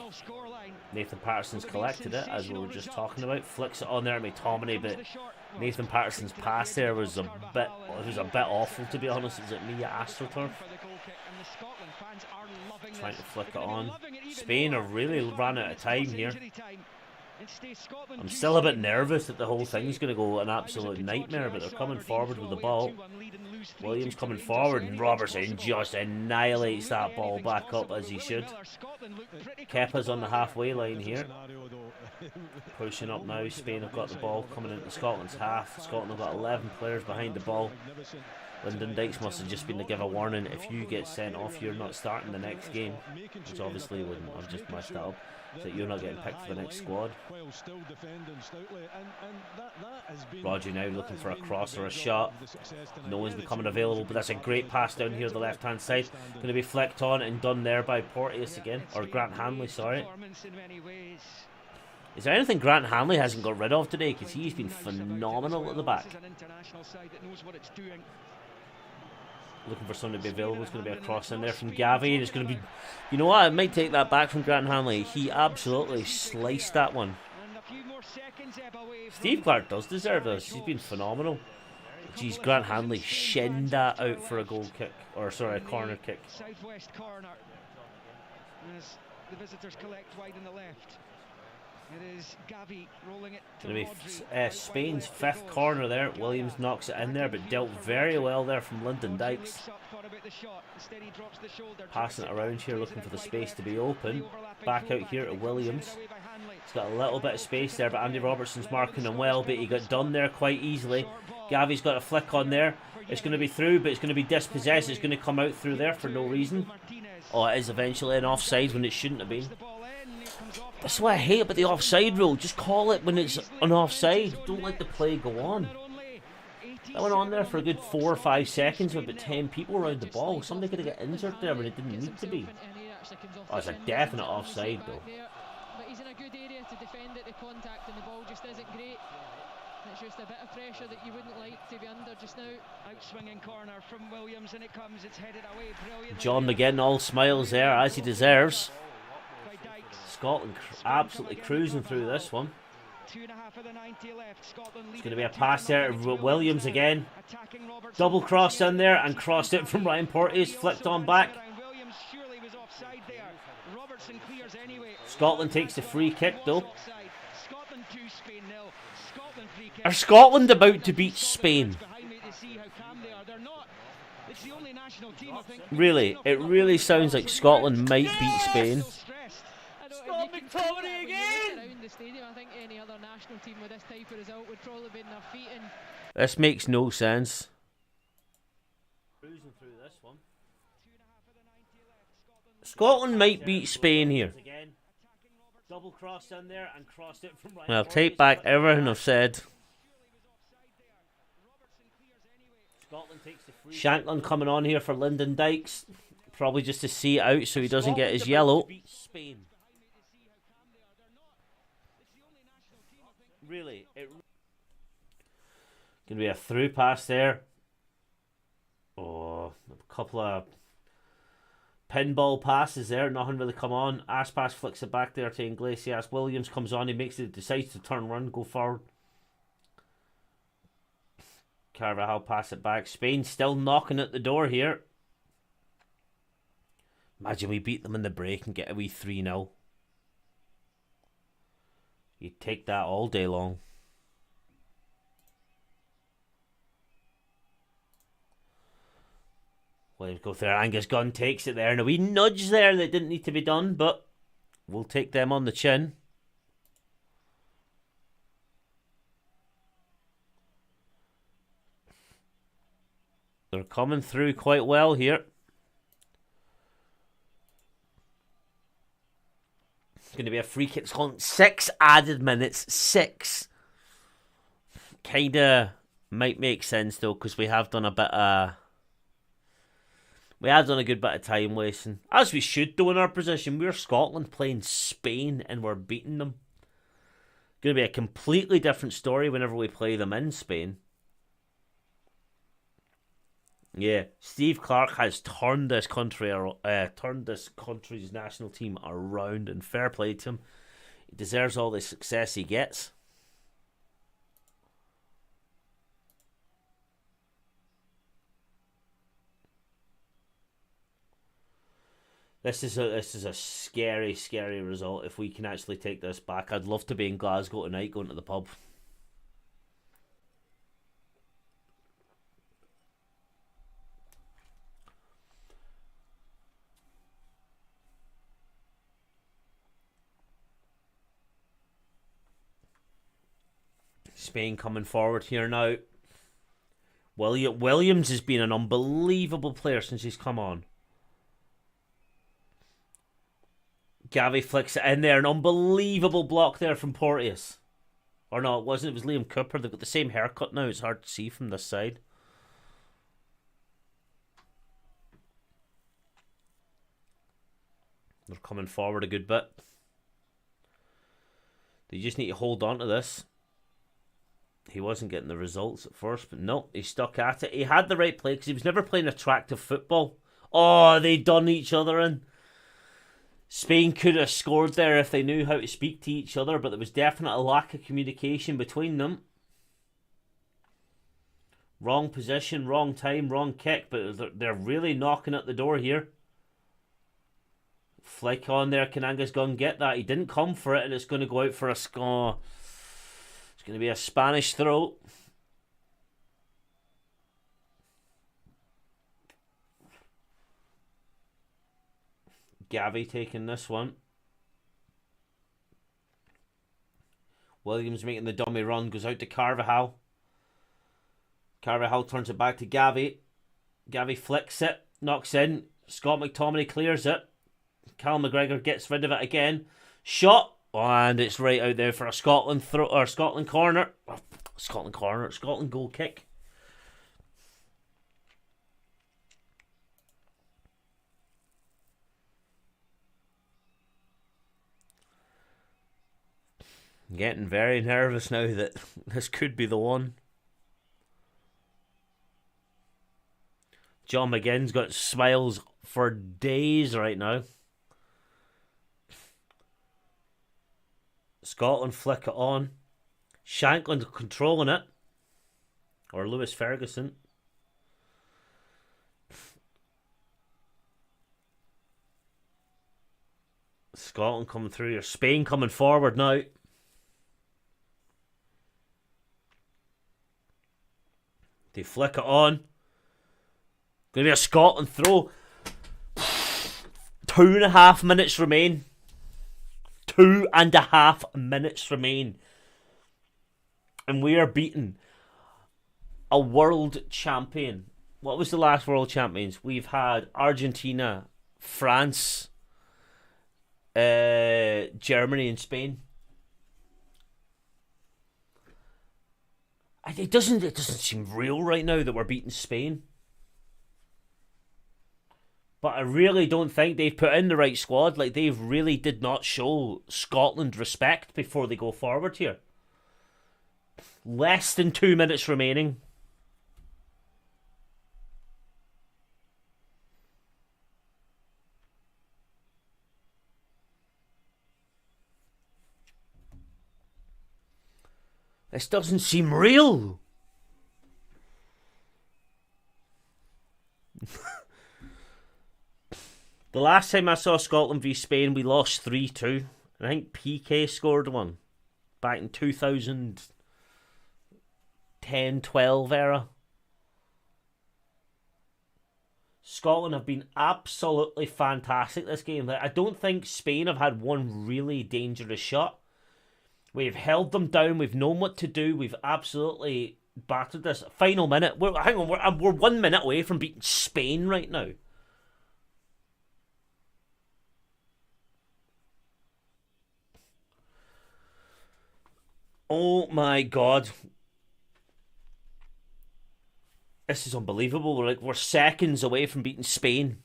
Nathan Patterson's collected it, as we were just talking about. Flicks it on there to McTominay, but Nathan Patterson's pass there was a bit awful, to be honest. It was at me at AstroTurf. Trying to flick it on. Spain have really ran out of time here. I'm still a bit nervous that the whole thing's going to go an absolute nightmare, but they're coming forward with the ball. Williams coming forward, and Robertson just annihilates that ball back up as he should. Kepa's on the halfway line here. Pushing up now. Spain have got the ball coming into Scotland's half. Scotland have got 11 players behind the ball. Lyndon Dykes must have just been to give a warning: if you get sent off, you're not starting the next game. Which obviously wouldn't. I've just messed that up. So you're not getting picked for the next squad. Rodri now looking for a cross or a shot. No one's becoming available, but that's a great pass down here the left hand side. Going to be flicked on and done there by Porteous again, or Grant Hanley, sorry. Is there anything Grant Hanley hasn't got rid of today? Because he's been phenomenal at the back. Looking for someone to be available. It's going to be a cross in there from Gavi. It's going to be... You know what? I might take that back from Grant Hanley. He absolutely sliced that one. Steve Clark does deserve this. He's been phenomenal. Jeez, Grant Hanley shinned that out for a goal kick. Or, sorry, a corner kick. Southwest corner. As the visitors collect wide on the left. It is Gavi rolling it to Rodri. Spain's fifth corner there. Williams knocks it in there, but dealt very well there from Lyndon Dykes. Passing it around here, looking for the space to be open. Back out here to Williams. He's got a little bit of space there, but Andy Robertson's marking him well, but he got done there quite easily. Gavi's got a flick on there. It's going to be through, but it's going to be dispossessed. It's going to come out through there for no reason. Oh, it is eventually an offside when it shouldn't have been. That's what I hate about the offside rule. Just call it when it's an offside. Don't let the play go on. That went on there for a good 4 or 5 seconds with about 10 people around the ball. Somebody could have got injured there when it didn't need to be. Oh, it's a definite offside though. But he's in a good area to defend it. The contact and the ball just isn't great. It's just a bit of pressure that you wouldn't like to be under just now. Outswinging corner from Williams, and it comes. It's headed away. Brilliant. John McGinn all smiles there, as he deserves. Scotland absolutely cruising through this one. It's going to be a pass there to Williams again. Double cross in there and crossed it from Ryan Porteous. Flicked on back. Scotland takes the free kick though. Are Scotland about to beat Spain? Really, it really sounds like Scotland might beat Spain. Stop McTominay again! Around the stadium, I think any other national team with this type of result would probably be in their feet. And this makes no sense. Cruising through this one. Scotland might beat Spain here. Double cross in there and crossed it from right. I'll take back everything I've said. Scotland takes the free. Shanklin coming on here for Lyndon Dykes. Probably just to see it out so he doesn't get his yellow. Spain. Really, Gonna be a through pass there. Oh, a couple of pinball passes there. Nothing really come on. Aspas flicks it back there to Iglesias. Williams comes on. He decides to turn, run, go forward. Carvajal pass it back. Spain still knocking at the door here. Imagine we beat them in the break and get a wee 3-0. You'd take that all day long. Williams go through. Angus Gunn takes it there. And a wee nudge there that didn't need to be done, but we'll take them on the chin. They're coming through quite well here. It's going to be a free kick. Scotland 6 added minutes. 6. Kinda might make sense though, because we have done a bit of... We have done a good bit of time wasting. As we should do in our position. We're Scotland playing Spain and we're beating them. Going to be a completely different story whenever we play them in Spain. Yeah, Steve Clarke has turned this country's national team around, and fair play to him. He deserves all the success he gets. This is a scary, scary result. If we can actually take this back, I'd love to be in Glasgow tonight going to the pub. Spain coming forward here now. Williams has been an unbelievable player since he's come on. Gavi flicks it in there. An unbelievable block there from Porteous. Or no, it wasn't. It was Liam Cooper. They've got the same haircut now. It's hard to see from this side. They're coming forward a good bit. They just need to hold on to this. He wasn't getting the results at first, but no, he stuck at it. He had the right play because he was never playing attractive football. Oh, they done each other in. Spain could have scored there if they knew how to speak to each other, but there was definitely a lack of communication between them. Wrong position, wrong time, wrong kick, but they're really knocking at the door here. Flick on there, can Angus Gunn get that? He didn't come for it, and it's going to go out for a score. It's going to be a Spanish throw. Gavi taking this one. Williams making the dummy run, goes out to Carvajal. Carvajal turns it back to Gavi. Gavi flicks it, knocks in. Scott McTominay clears it. Cal McGregor gets rid of it again. Shot, and it's right out there for a Scotland throw or Scotland corner. Scotland goal kick. I'm getting very nervous now that this could be the one. John McGinn's got smiles for days right now. Scotland flick it on. Shanklin controlling it. Or Lewis Ferguson. Scotland coming through here. Spain coming forward now. They flick it on. Going to be a Scotland throw. 2.5 minutes remain. 2.5 minutes remain. And we are beating a world champion. What was the last world champions? We've had Argentina, France, Germany and Spain. It doesn't seem real right now that we're beating Spain. But I really don't think they've put in the right squad. Like, they really did not show Scotland respect before they go forward here. Less than 2 minutes remaining. This doesn't seem real. The last time I saw Scotland v Spain, we lost 3-2. I think PK scored one back in 2010-12 era. Scotland have been absolutely fantastic this game. I don't think Spain have had one really dangerous shot. We've held them down. We've known what to do. We've absolutely battered this. Final minute. We're 1 minute away from beating Spain right now. Oh my God. This is unbelievable. We're seconds away from beating Spain.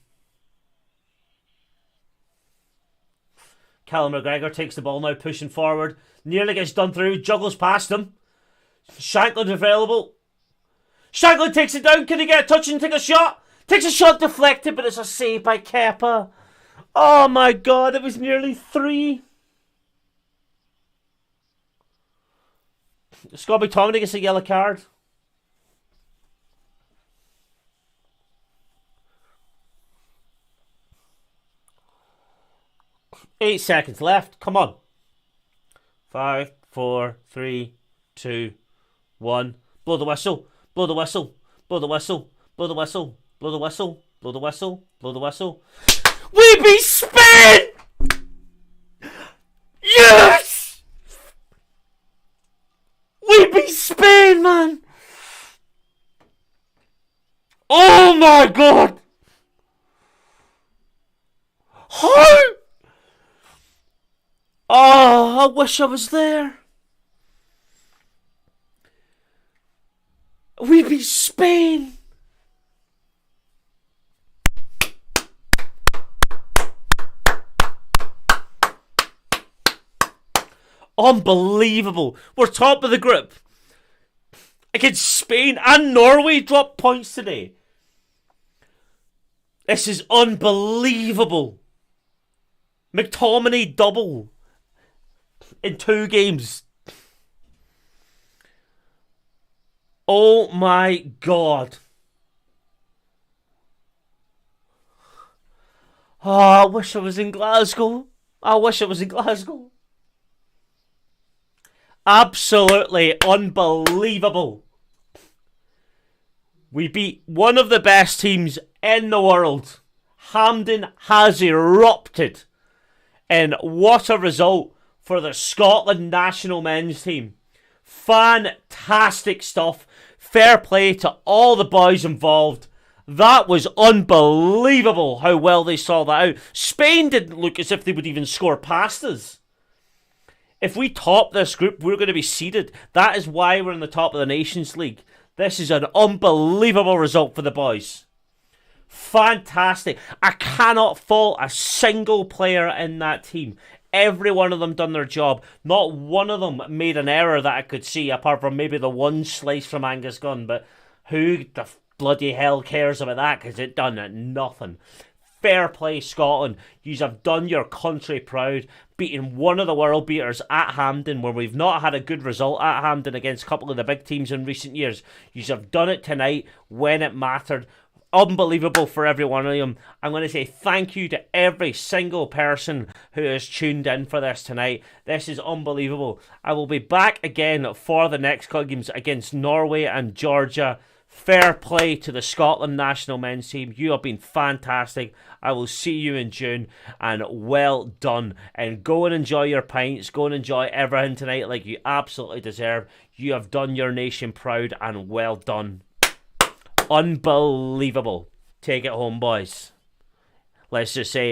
Callum McGregor takes the ball now, pushing forward. Nearly gets done through, juggles past him. Shankland available. Shankland takes it down. Can he get a touch and take a shot? Takes a shot deflected, but it's a save by Kepa. Oh my God, it was nearly 3. Scott McTominay gets a yellow card. Eight seconds left. Come on. 5, 4, 3, 2, 1. Blow the whistle. Blow the whistle. Blow the whistle. Blow the whistle. Blow the whistle. Blow the whistle. Blow the whistle. We beat Spain! Yes! We beat Spain, man! Oh my God! How? Oh, I wish I was there. We beat Spain. Unbelievable. We're top of the group. Against Spain and Norway dropped points today. This is unbelievable. McTominay double in 2 games. Oh my God. Oh, I wish I was in Glasgow. I wish I was in Glasgow. Absolutely unbelievable. We beat one of the best teams in the world. Hampden has erupted. And what a result for the Scotland national men's team. Fantastic stuff. Fair play to all the boys involved. That was unbelievable how well they saw that out. Spain didn't look as if they would even score past us. If we top this group, we're going to be seeded. That is why we're in the top of the Nations League. This is an unbelievable result for the boys. Fantastic. I cannot fault a single player in that team. Every one of them done their job. Not one of them made an error that I could see, apart from maybe the one slice from Angus Gunn. But who the bloody hell cares about that? Because it done nothing. Fair play, Scotland. You have done your country proud, beating one of the world beaters at Hampden, where we've not had a good result at Hampden against a couple of the big teams in recent years. You have done it tonight when it mattered. Unbelievable for every one of them. I'm going to say thank you to every single person who has tuned in for this tonight. This is unbelievable. I will be back again for the next games against Norway and Georgia. Fair play to the Scotland national men's team. You have been fantastic. I will see you in June, and well done. And go and enjoy your pints. Go and enjoy everything tonight like you absolutely deserve. You have done your nation proud, and well done. Unbelievable. Take it home, boys. Let's just say